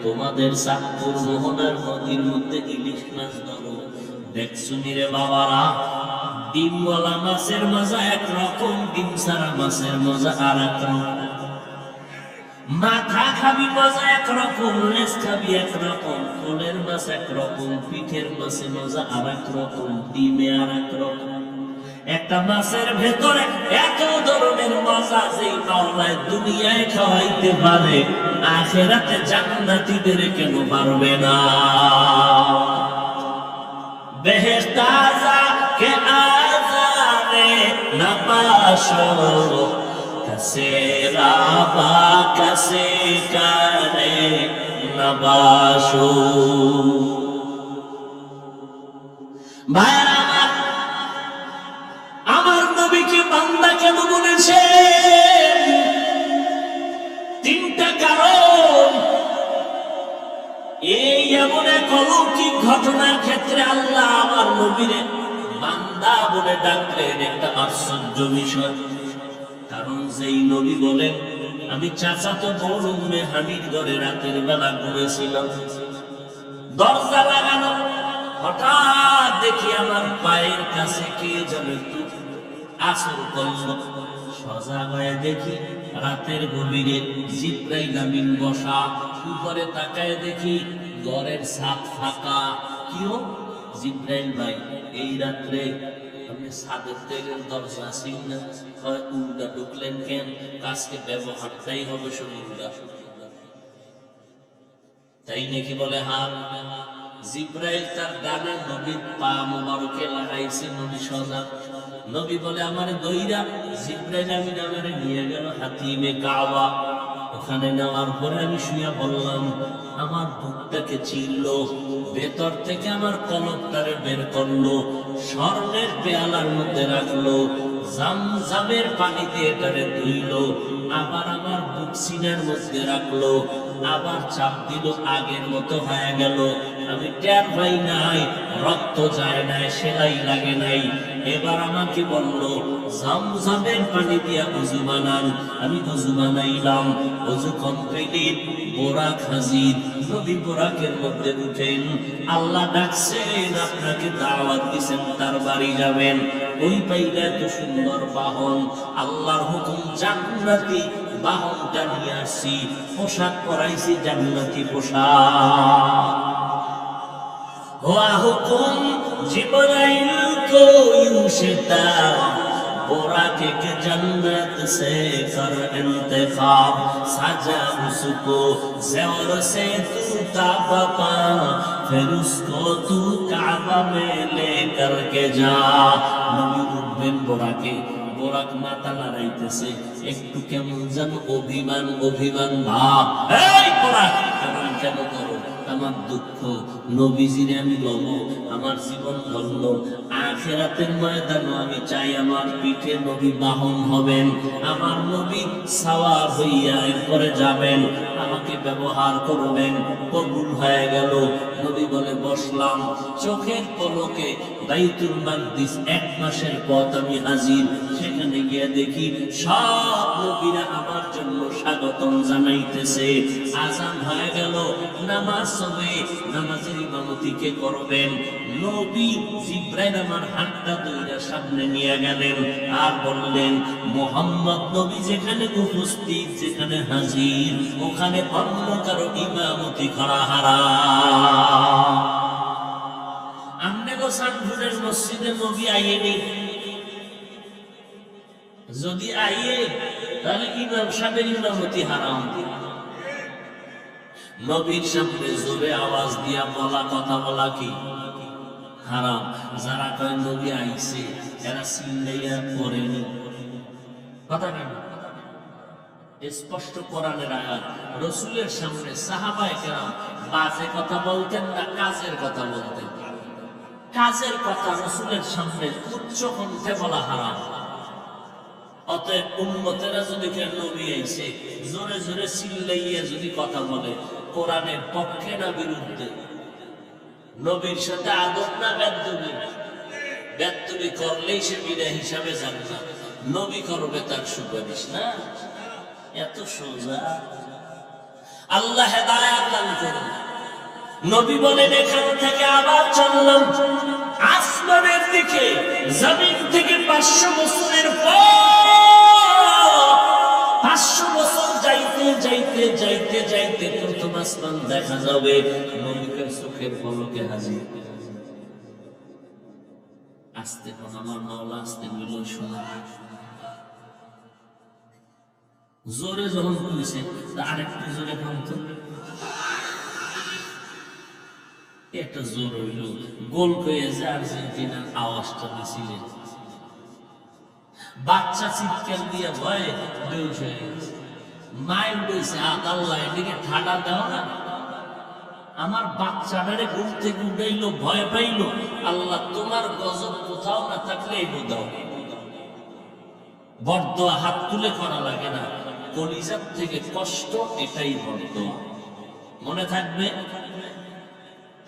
তোমাদের চাঁদপুর মোহনার নদীর মধ্যে ইলিশ মাছ ধরো, দেখছো রে বাবারা, ডিমওয়ালা মাছের মজা একরকম, ডিম ছাড়া মাছের মজা আর একরকম। মাথা খাবি মজা একরকম, লেজ খাবি একরকম, কোলের মাছ একরকম, পিঠের মাছের মজা আর একরকম, ডিমে আর একরকম। একটা মাছের ভেতরে এত ধরনের মজা, যেই মাওলায় দুনিয়ায় খাওয়াইতে পারে, আখিরাতে জান্নাতীদের কেন পারবে না? বেহেশত আযা কে আযানে নাবাশো, কাসে রাবা কাসে কানে নাবাশো। ভাইরা আমার নবীকে বান্দা কেন বলেছেন? তিনটা কারণ। এই এমন এক অলৌকিক ঘটনার ক্ষেত্রে আল্লাহ আমার নবীরে বান্দা বলে ডাকলেন, একটা আশ্চর্য বিষয়। কারণ যেই নবী বলেন, আমি চাচাতো বোন উম্মে হানির ঘরে রাতের বেলা ঘুরেছিলাম, দরজা লাগানো, হঠাৎ দেখি আমার পায়ের কাছে কে যেন একটু আছর করলো। সজাগ হয়ে দেখি রাতের গভীরে জিবরাইল আমিন বসা, উপরে তাকায় দেখি ঘরের ছাদ ফাঁকা। কিও জিবরাইল ভাই, এই রাত্রে আপনি ছাদের থেকে দরজা ছিল না, উল্টা ঢুকলেন কেন? আজকে ব্যবহারটাই হবে শুধু উল্টা। তাই নাকি? বলে হ্যাঁ। জিবরাইল তার ডানে নবীর পা মোবারকে লাগাইছে, নবী সজাগ। নবী বলে আমার দইরা জিবরাইল আমিন আমারে নিয়ে গেল হাতিমে কাবা। ওখানে নেওয়ার পরে আমি শুয়ে বললাম, আমার বুকটাকে চিনল, ভেতর থেকে আমার কলবটারে বের করলো, স্বর্ণের পেয়ালার মধ্যে রাখলো, জামজামের পানি দিয়ে এটারে ধুইলো, আবার আমার বুক সিনার মধ্যে রাখলো, আবার চাপ দিল, আগের মতো হয়ে গেল। আমি টের পাই নাই, রক্ত যায় নাই, সেলাই লাগে নাই। এবার আমাকে বলল, জামজামের পানি দিয়া ওযু বানান। আমি ওযু বানাইলাম, ওযু কমপ্লিট, বোরাক হাজির। নবী বোরাকের মধ্যে উঠেন, আল্লাহ ডাকছেন, আপনাকে দাওয়াত দিছেন, তার বাড়ি যাবেন। ওই পাইলে এত সুন্দর বাহন, আল্লাহর হুকুম, জান্নাতি বাহনটা নিয়ে আসছি, পোশাক পরাইছি, জান্নাতি পোশাক। হুয়া হুকুম জিবরাইল কো ইউশতা, बोराके के जन्नत से कर इंतखाब, सजा उसको ज़ेवर से तू काबा पा, फिर उसको तू काबा में लेकर के जा। नबी उठবেন বোরাকে, বোরাক মাথা নাড়াইতেছে, একটু কেমন যেন অভিমান অভিমান ভাব। এই বোরাক কেমন কেন করো? আমার দুঃখ, নবীজিরে আমি লব, আমার জীবন ধন্য। আখিরাতের ময়দানে আমি চাই আমার পিঠে নবী বাহন হবেন, আমার নবী সাওয়ার হইয়া এরপরে যাবেন, আমাকে ব্যবহার করবেন। কবুল হয়ে গেল। নবী বলে বসলাম, চোখের পলকে বাইতুল মাকদিস 1 মাসের পথ আমি হাজির। সেখানে গিয়ে দেখি সব নবীরা আমার জন্য স্বাগতম জানাইতেছে। আযান হয়ে গেল, নামাজ হবে, নামাজের ইমামতি কে করবেন? নবী জিবরাইল আমার হাতটা ধরে সামনে নিয়ে গেলেন আর বললেন, মুহাম্মদ নবী যেখানে উপস্থিত, যেখানে হাজির, ওখানে অন্য কারো ইমামতি করা হারাম। আমনে গো সানপুরের মসজিদে নবী আইয়েনি, যদি আইয়ে তাহলে ইমাম সাহেবের ইমামতি হারাম। নবীর সামনে জোরে আওয়াজ দিয়া বলা, কথা বলা কি হারাম। যারা কয় নবী আইছে এরা চিল্লাইয়া করেনি, কথা কেন? স্পষ্ট কোরআনের আয়াত। রাসূলের সামনে সাহাবায়ে কেরাম বাজে কথা বলতেন না, কাজের কথা বলতেন। কাজের কথা রাসূলের সামনে উচ্চ কণ্ঠে বলা হারাম। অতএব উম্মতেরা যদি কেউ নবী আইছে জোরে জোরে চিল্লাইয়া যদি কথা বলে, কোরআনের পক্ষে না বিরুদ্ধে? নবীর সাথে আদব না বেদবি? বেদবি করলেই সে বিদায় হিসাবে যাবে না, নবী করবে তার সুপারিশ না। এত সোজা। আল্লাহ হেদায়েত দান করুন। নবী বলেন, এখান থেকে আবার চললাম আসমানের দিকে। জমিন থেকে 500 বছরের পর 500 বছর যাইতে যাইতে যাইতে যাইতে প্রথম আসমান দেখা যাবে। নবীকে চোখের পলকে হাজির। আস্তে কোন আমার মাওলা আস্তে মিল শোনা। জোরে যখন কইছে আরেকটু জোরে ভাঙতো, একটা জোর হইল। গোল কয়ে যে আর্জেন্টিনার আওয়াজটা দিছিলেন, বাচ্চা চিৎকার দিয়ে ভয়ে বেউস হয়ে গেছে। মাইন্ড হয়েছে আল্লাহ এদিকে ঠাডা দাও না। আমার বাচ্চাটারে ঘুম থেকে উঠাইলো, ভয় পাইলো। আল্লাহ তোমার গজব কোথাও না থাকলে এই দাও। বরদোয়া হাত তুলে করা লাগে না, কলিজার থেকে কষ্ট, এটাই বরদোয়া। মনে থাকবে,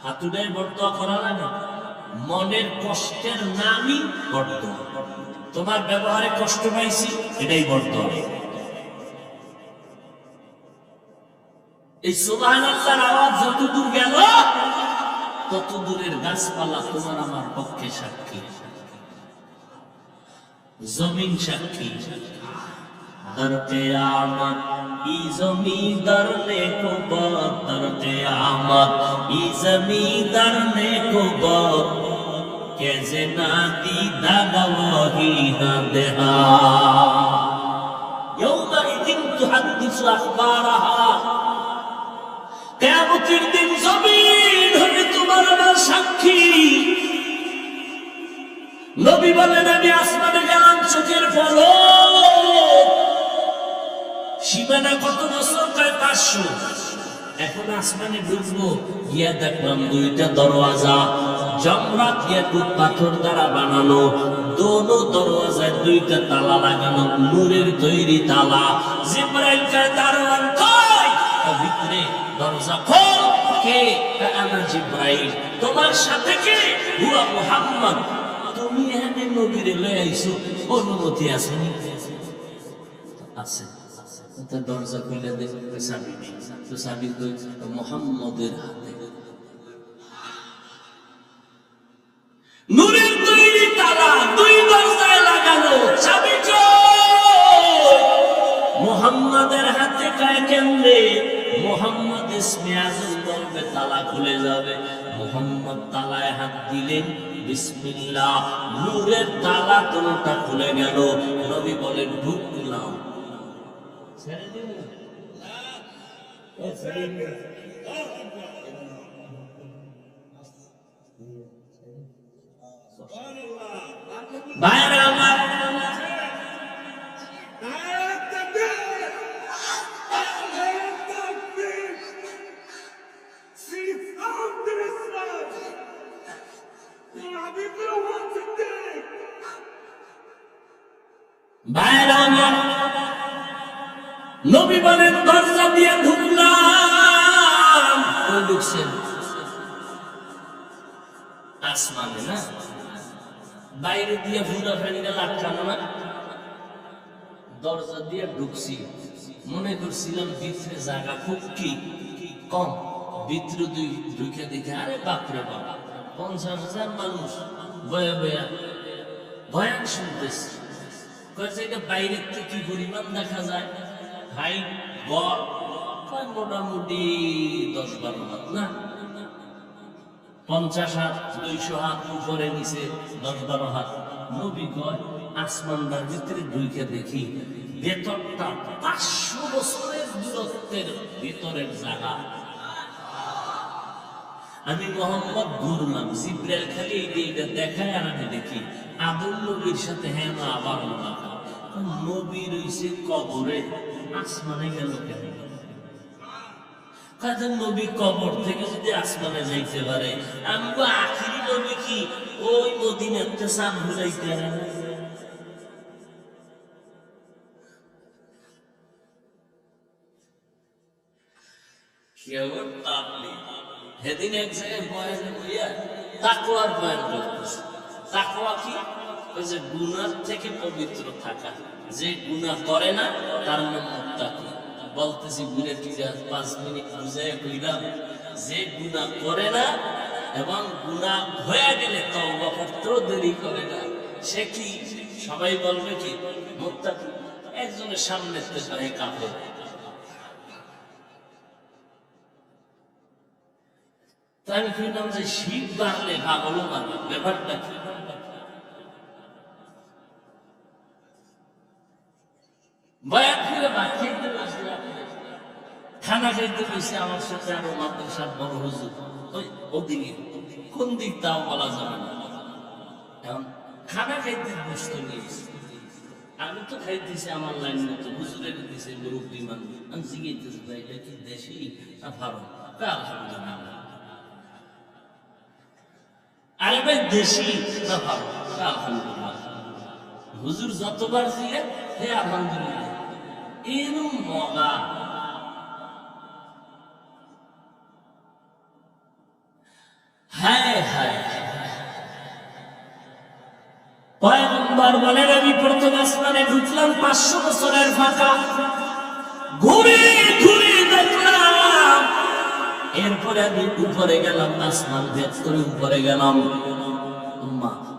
হাতুড়াই বরদোয়া করা লাগে, মনের কষ্টের নামই বরদোয়া। তোমার ব্যবহারে কষ্ট পাইছি, এটাই বরদোয়া। এই সুবহানাল্লাহর আওয়াজ যত দূর গেল তত দূরের গাছপালা তোমার আমার পক্ষে সাক্ষী, জমিন সাক্ষী। दर क़यामत ई ज़मींदार ने को बात, दर क़यामत ई ज़मींदार ने को बात, कैसे ना दीदा गवाही ना देहा। यौमइदिन तुहद्दिसु अख़बारहा। क़यामतेर दिन ज़मीन হবে তোমার আমার সাক্ষী। নবী বলেন, আমি আসমানে গেলাম চোখের পলক। সীমানা কত বছর? প্রায় 500। এখন আসমানে ঢুকবো, গিয়া দেখলাম 2টা দরওয়াজা, জমরাত ইয়াকুত পাথর দ্বারা বানানো। দোনো দরওয়াজায় 2টা তালা লাগানো, নূরের তৈরি তালা। জিবরাইল কয়, দারোয়ান কই? ভিতরে দরজা খোল। কে? আনা জিবরাইল। তোমার সাথে কে? হুয়া মুহাম্মদ। তুমি এখানে নবীরে লয়ে আইছো, অনুমতি আছে? আছে। দরজা খুলে দেখবে চাবি নেই, তো চাবি মুহাম্মদের হাতে। নূরের তৈরি তালা 2 দরজায় লাগানো, চাবি মুহাম্মদের হাতে। কায় কেমনে? মুহাম্মদ ইসমে আযম বলবে, তালা খুলে যাবে। মুহাম্মদ তালায় হাত দিলেন, বিসমিল্লাহ, নূরের তালা কোনটা খুলে গেল। নবী বলেন, ঢুকলাম। ছেড়ে দিন বাইরে আমার। বাইরে আমার। নবী বলেন, দরজা দিয়ে ঢুকলাম। ওই ঢুকছেন আসমানে না, বাইরে দিয়ে পুরো প্যান্ডেল আটকানো না, দরজা দিয়ে ঢুকছি। মনে করছিলাম ভিতরে জায়গা খুব কি কম, ভিতরে ঢুকে দেখে আরে বাপরে বাপ, 50,000 মানুষ বয়া বয়া ভয়ান শুনতেছি। এটা বাইরে থেকে কি পরিমাণ দেখা যায়? ভাই বর মোটামুটি 10-12 হাত না, 50 হাত 200 হাত উপরে নিচে 10-12 হাত। নবী কয়, আসমানটার ভিতরে ঢুকে দেখি ভেতরটা 500 বছরের দূরত্বের ভিতরের জায়গা। আমি মোহাম্মদ ঘুরলাম, জিব্রাইল খালি এইটা দেখায় আর আমি দেখি আদম নবীর সাথে হ্যাঁ না আবার মুলাকাত। নবী রইছে কবরে, আসমানে গেল কেন? কাজে নবী কবর থেকে যদি আসমানে যাইতে পারে, আমি আখিরি নবী কি ওই মদিনাতে সাম বুঝাইতে পারে না? সেদিন এক জায়গায় বয়ানে বইয়া তাকওয়ার বয়ান করতেছে। তাকওয়া কি? ওই যে গুনাহ থেকে পবিত্র থাকা, যে গুনাহ করে না তার নাম মুত্তাকি। বলতেছি বুঝে কি 5 মিনিট বুঝাইয়া কইলাম, যে গুনাহ করে না এবং গুনাহ হয়ে গেলে তওবা করতেও দেরি করে না, সে কি? সবাই বলবে কি মুত্তাকি। একজনের সামনে থেকে কাফের। তাই আমি কইলাম যে শীত বাড়লে পাগলও বাড়বে, ব্যাপারটা কি? বয়ান ফিরে খেতে বসলাম, খানা খাইতে বসে আমার সাথে আরো মাদ্রাসার বড় হুজুর, ওই ওদিকে কোন দিক তাও বলা যাবে না। এখন খানা খাইতে বসতে নিয়েছি, আমি তো খাইতেছি আমার লাইন মতো, হুজুরের দিছে মুরব্বী মানুষ। আমি জিজ্ঞেস ভাই এটা কি দেশি না ভারত? আলহামদুলিল্লাহ। আরে ভাই দেশি না ভারত? আলহামদুলিল্লাহ। হুজুর যতবার জিগে হে আলহামদুলিল্লাহ, এরম মজা। হায় হায়, পয়গম্বর বলেন আমি প্রথম আসমানে ঢুকলাম, 500 বছরের ফাঁকা, ঘুরে ঘুরে দেখলাম। এরপরে আমি উপরে গেলাম, আসমান ভেদ করে উপরে গেলাম।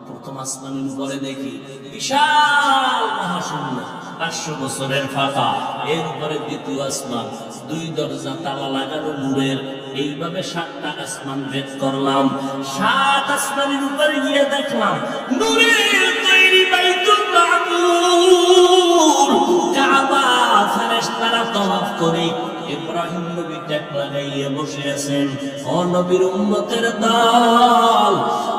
প্রথম আসমানের উপরে দেখি বিশাল মহাশূন্য, 500 বছরের ফাঁকা। এর উপরে দ্বিতীয় আসমান, 2 দরজা তালা লাগানো নূরের। এইভাবে 7টা আসমান ভেদ করলাম। 7 আসমানের উপরে গিয়ে দেখলাম নূরের তৈরি বাইতুল মামুর, কাবা। ফেরেশতারা তওয়াফ করে ইব্রাহিম নবী ট্যাক লাগাইয়া বসে আছেন। ও নবীর উম্মতের দল,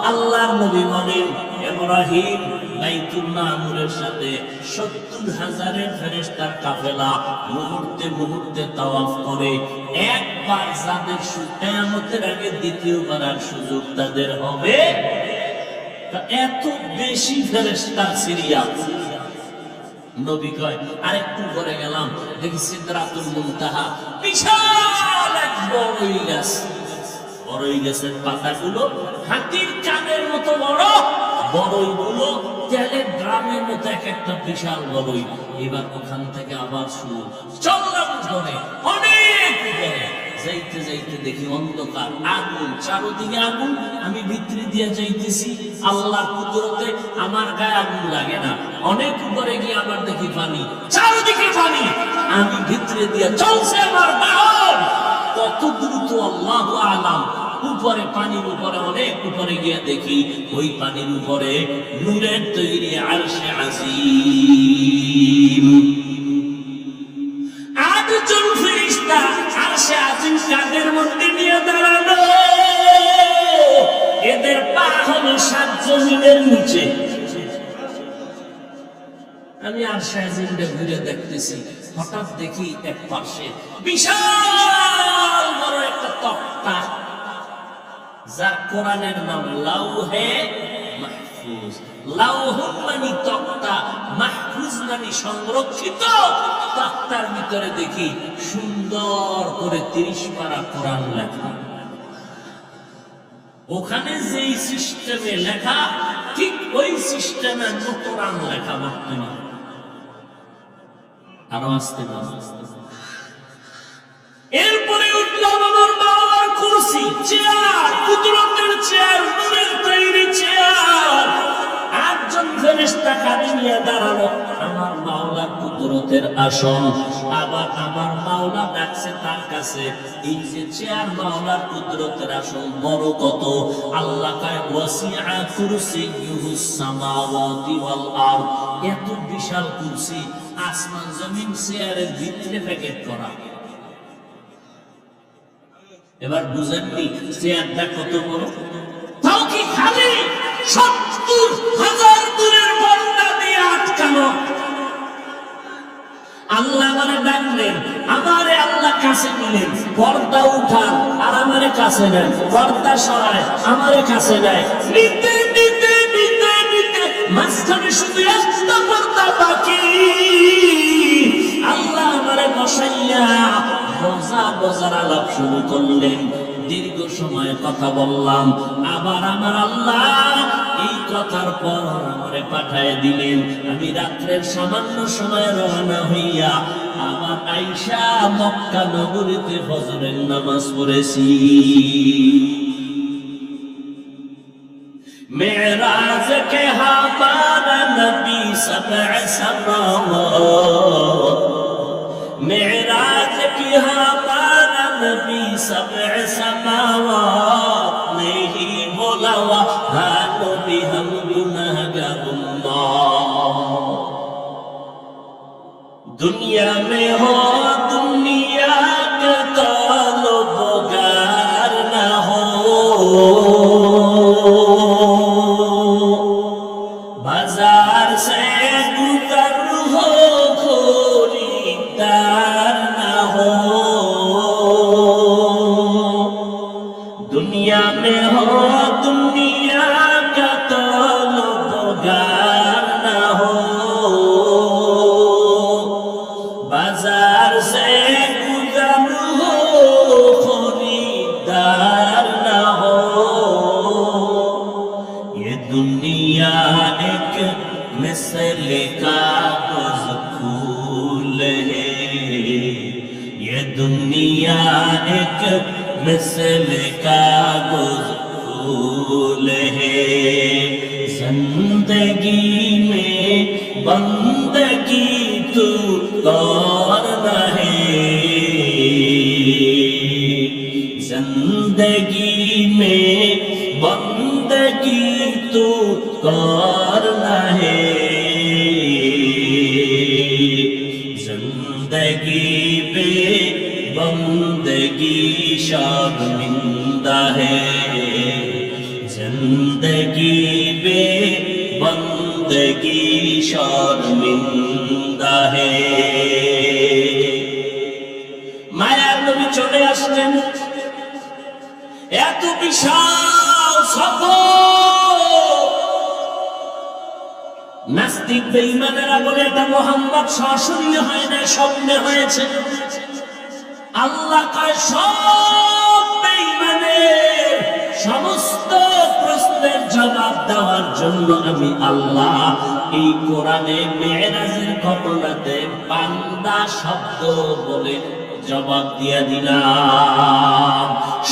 আল্লাহর নবী বলেন ইব্রাহিম বাইতুল মামুরের সাথে 70,000 ফেরেশতার কাফেলা মুহূর্তে মুহূর্তে তাওয়াফ করে। একবার যাদের কিয়ামতের আগে দ্বিতীয়বার আর সুযোগ তাদের হবে, এত বেশি ফেরেশতার সিরিয়াল। নবী কয় আরেকটু পরে গেলাম, দেখি সিদরাতুল মুনতাহা, বিশাল এক বড়ই গাছ। বড়ই গাছের পাতাগুলো হাতির কানের মতো বড়, বড়ইগুলো তেলের ড্রামের মতো এক একটা বিশাল বড়ই। এবার ওখান থেকে আবার শুরু, চললাম ধরে অনেক উপরে। যাইতে যাইতে দেখি অন্ধকার, আগুন, চারদিকে আগুন। আমি ভিতরে দিয়ে যাইতেছি, আল্লাহর কুদরতে আমার গায়ে আগুন লাগে না। অনেক উপরে গিয়ে আবার দেখি পানি, চারদিকে পানি। আমি ভিতরে দিয়ে চলছে আমার বাহন, কত দ্রুত আল্লাহু আলাম। উপরে পানির উপরে অনেক উপরে গিয়ে দেখি ওই পানির উপরে নূরের তৈরি আরশে আজিম। 8 জন ফেরেশতা আরশে আজিম কাঁধের মধ্যে নিয়ে দাঁড়ানো। এদের পা হলো 7 জমিনের নিচে। আমি আরশে আজিমটা ঘুরে দেখতেছি, হঠাৎ দেখি এক পাশে বিশাল বড় একটা তক্তা, যার কোরআনের নাম লাউহে মাহফুজ। লাউহ মানে তক্তা, মাহফুজ মানে সংরক্ষিত। তক্তার ভিতরে দেখি সুন্দর করে 30 পারা কোরআন লেখা। ওখানে যেই সিস্টেমে লেখা, ঠিক ওই সিস্টেমে কোরআন লেখা বর্তমান। আরো আসতে এরপরে উঠলাম আমার বাবার কুরসি, চেয়ার, কুদরতের চেয়ার, নূরের তৈরি চেয়ার। 8 জন ফেরেশতা কাঁধে নিয়ে দাঁড়ানো, আমার মাওলার কুদরতের আসন। আবার আমার মাওলা ডাকছে তার কাছে, এই যে চেয়ার মাওলার কুদরতের আসন বড় কত? আল্লাহ কয় ওয়াসিআ কুরসিয়ুহুস সামাওয়াতি ওয়াল আরদ। এত বিশাল কুরসি, আসমান জমিন চেয়ারের ভিতরে প্যাকেট করা। এবার বুঝেননি চেয়ারটা কত বড়, তাও কি খালি 70,000 দূরের পর্দা দিয়ে আটকানো। আল্লাহ আমারে ডাকলেন, আমারে আল্লাহ কাছে নিলেন, পর্দা উঠান আর আমারে কাছে নেন, পর্দা সরায় আমারে কাছে নেয়, নিতে নিতে নিতে নিতে মাঝখানে শুধু একটা পর্দা বাকি। আল্লাহ আমারে বসাইয়া মজার আলাপ শুরু করলেন। দীর্ঘ সময় কথা বললাম, আবার আমার আল্লাহ এই কথার পর আমারে পাঠায় দিলেন। আমি রাত্রের সামান্য সময় রওনা হইয়া আমার আয়েশা মক্কা নগরীতে ফজরের নামাজ পড়েছি। मेराज के हमारा नबी सबअ समावात, मेराज की हमारा नबी सबअ समावात नहीं बोला वहाँ नबी हम गुनाहगार उम्मत। दुनिया में हो दुनिया के ताल्लुकार न हो, बाजार से गुजर हो खरीदार न हो। दुनिया में हो दुनिया का ताल्लुकार न हो, बाजार से गुजर हो खरीदार न हो। ये दुनिया एक मिसल का फूल है, ये दुनिया एक मिसल का फूल है। जिंदगी में बंदगी तू कौन है, जिंदगी में बंदगी तू करना है। जिंदगी पे बंदगी शर्मिंदा है, जिंदगी पे बंदगी शर्मिंदा है। মায়ার নবী চলে আসলেন, এত বিশাল সফর। নাস্তিক বেঈমানেরা বলে এটা মুহাম্মদ সশরীরে হয় না, স্বপ্নে হয়েছে। আল্লাহ কয় সব বেঈমানের সমস্ত প্রশ্নের জবাব দেওয়ার জন্য আমি আল্লাহ এই কোরআনে মেরাজের ঘটনাতে বান্দা শব্দ বলে জবাব দিয়ে দিলাম।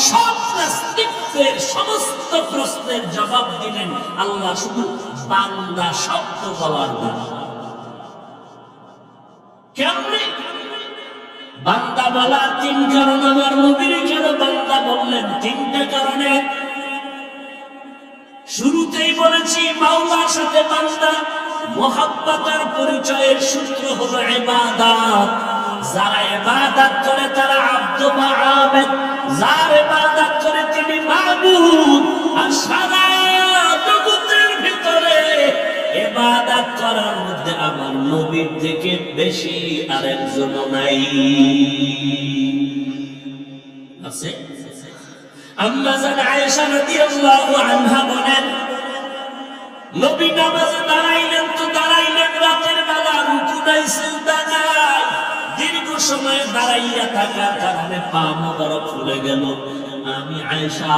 সব নাস্তিকদের সমস্ত প্রশ্নের জবাব দিলেন আল্লাহ শুধু বান্দা শব্দ বলার দ্বারা। কেমনে বান্দা বলার 3 কারণ, আমার নবীর কেন বান্দা বললেন 3টা কারণে। শুরুতেই বলেছি মাওলার সাথে বান্দা মুহাব্বতের পরিচয়ের সূত্র হলো ইবাদত। যারা ইবাদত করে তারা আব্দ বা আবেদ, যার ইবাদত করে তিনি মাবুদ। আর সারা জগতের ভিতরে ইবাদত করার মধ্যে আমার নবীর থেকে বেশি আরেকজন নাই। আছে আম্মা জান আয়েশা রাদিয়াল্লাহু আনহা বলেন, নবী নামাজে দাঁড়াইলেন তো দাঁড়াইলেন রাতের বেলা, রুকু নাই সিজদা নাই। দীর্ঘ সময় দাঁড়াইয়া থাকার কারণে পা মোবারক ফুলে গেল। আমি আয়েশা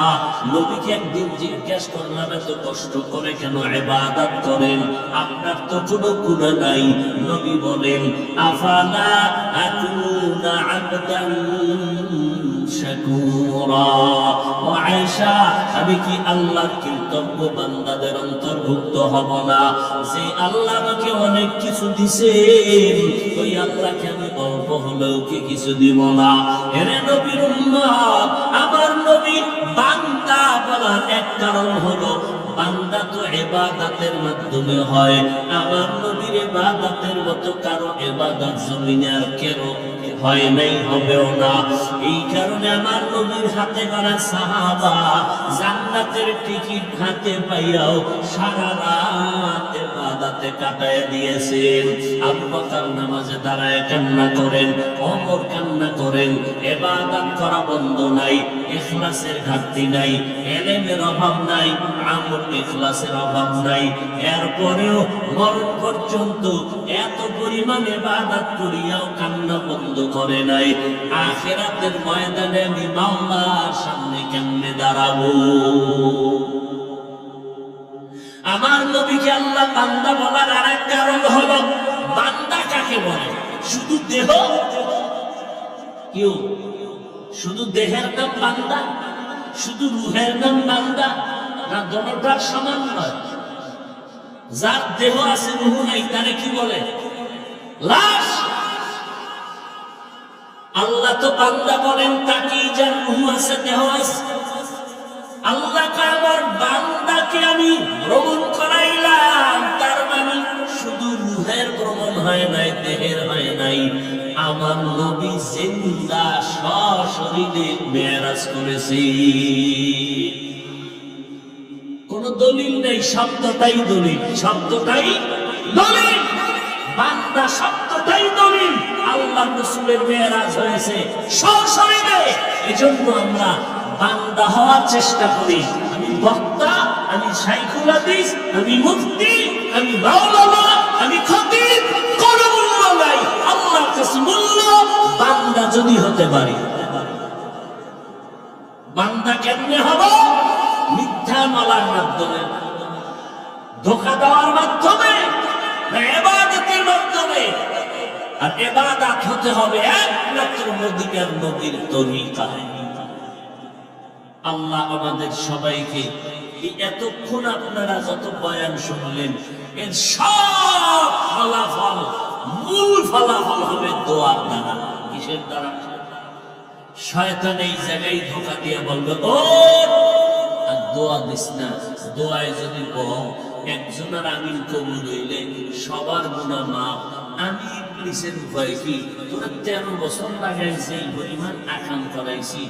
নবীকে একদিন জিজ্ঞেস করলাম, এত কষ্ট করে কেন ইবাদত করেন? আপনার তো কোনো গুনাহ নাই। নবী বলেন, আফালা আকুনা আবদান শাকুরা। ও আয়েশা, আমি কি আল্লাহর কৃতজ্ঞ বান্দাদের অন্তর্ভুক্ত হব না? যে আল্লাহ আমাকে অনেক কিছু দিয়েছেন, ওই আল্লাহকে আমি অল্প হলেও কি কিছু দিব না? এরে নবীর উম্মত, আমার নবী বান্দা বলার এক কারণ হলো বান্দা তো ইবাদতের মাধ্যমে হয়। আমার নবীর ইবাদতের মতো কারো ইবাদত জমিনে আর কেন হয় নাই, হবেও না। এই কারণে আমার নবীর হাতে গড়া সাহাবা জান্নাতের টিকিট হাতে পাইয়াও সারা রাত ইবাদতে কাটায় দিয়েছেন। আবু বকর নামাজে দাঁড়ায় কান্না করেন, ওমর কান্না করেন। ইবাদত করা বন্ধ নাই, ইখলাসের ঘাটতি নাই, ইলমের অভাব নাই, আমল ইখলাসের অভাব নাই। এরপরেও মরণ পর্যন্ত এত পরিমাণ ইবাদত করিয়াও কান্না বন্ধ করে নাই। আখিরাতের ময়দানে আমি মাওলার সামনে কেমনে দাঁড়াবো? আমার নবীকে আল্লাহ বান্দা বলার আরেক কারণ হলো, বান্দা কাকে বলে? শুধু দেহ? কেউ শুধু দেহের নাম বান্দা, শুধু রূহের নাম বান্দা? না, দুটোটার সমান নয়। যার দেহ আছে রূহ নাই তারে কি বলে? লাশ। আল্লাহ তো বান্দা বলেন তাকে, যার রূহ আছে দেহ আছে। আল্লাহ আমার বান্দাকে আমি ভ্রমণ করাইলাম, তার মানে শুধু রূহের ভ্রমণ হয় নাই, দেহের হয় নাই। আমার নবী জিন্দা সশরীরে মেরাজ করেছে। কোন দলিল নেই, শব্দটাই দলিল, শব্দটাই দলিল। বান্দা শব্দটাই দলিল। আল্লাহ রাসূলের মেরাজ হয়েছে সশরীরে। এজন্য আমরা বান্দা হওয়ার চেষ্টা করি। আমি বক্তা, আমি শাইখুল হাদিস, আমি মুফতি, আমি মাওলানা, আমি খতিব, কোন মূল্য নাই। আল্লাহর কাছে মূল্য বান্দা যদি হতে পারি। বান্দা কেমনে হব? মিথ্যা বলার মাধ্যমে, ধোঁকা দেওয়ার মাধ্যমে, ইবাদতের মাধ্যমে। আর ইবাদত হতে হবে একমাত্র মদিনার নবীর তরিকায়। আল্লাহ আমাদের সবাইকে এতক্ষণ আপনারা যত বয়ান শুনলেন, এর সব ফলাফল, মূল ফলাফল হবে দোয়ার দ্বারা। কিসের দ্বারা? শয়তান এই জায়গায় ধোঁকা দিয়ে বলবে, ও আর দোয়া দিস না। দোয়ায় যদি বল একজনের আমিন কবুল হইলে সবার গুনাহ মাফ। আমি ইবলিসের উপায় কি? তোরা 13 বছর লাগাইছি, এই পরিমাণ আকাম করাইছি,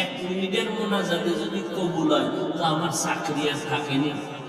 1 মিনিটের মোনাজাতে যদি কবুল হয় তো আমার চাকরি আর থাকেনি।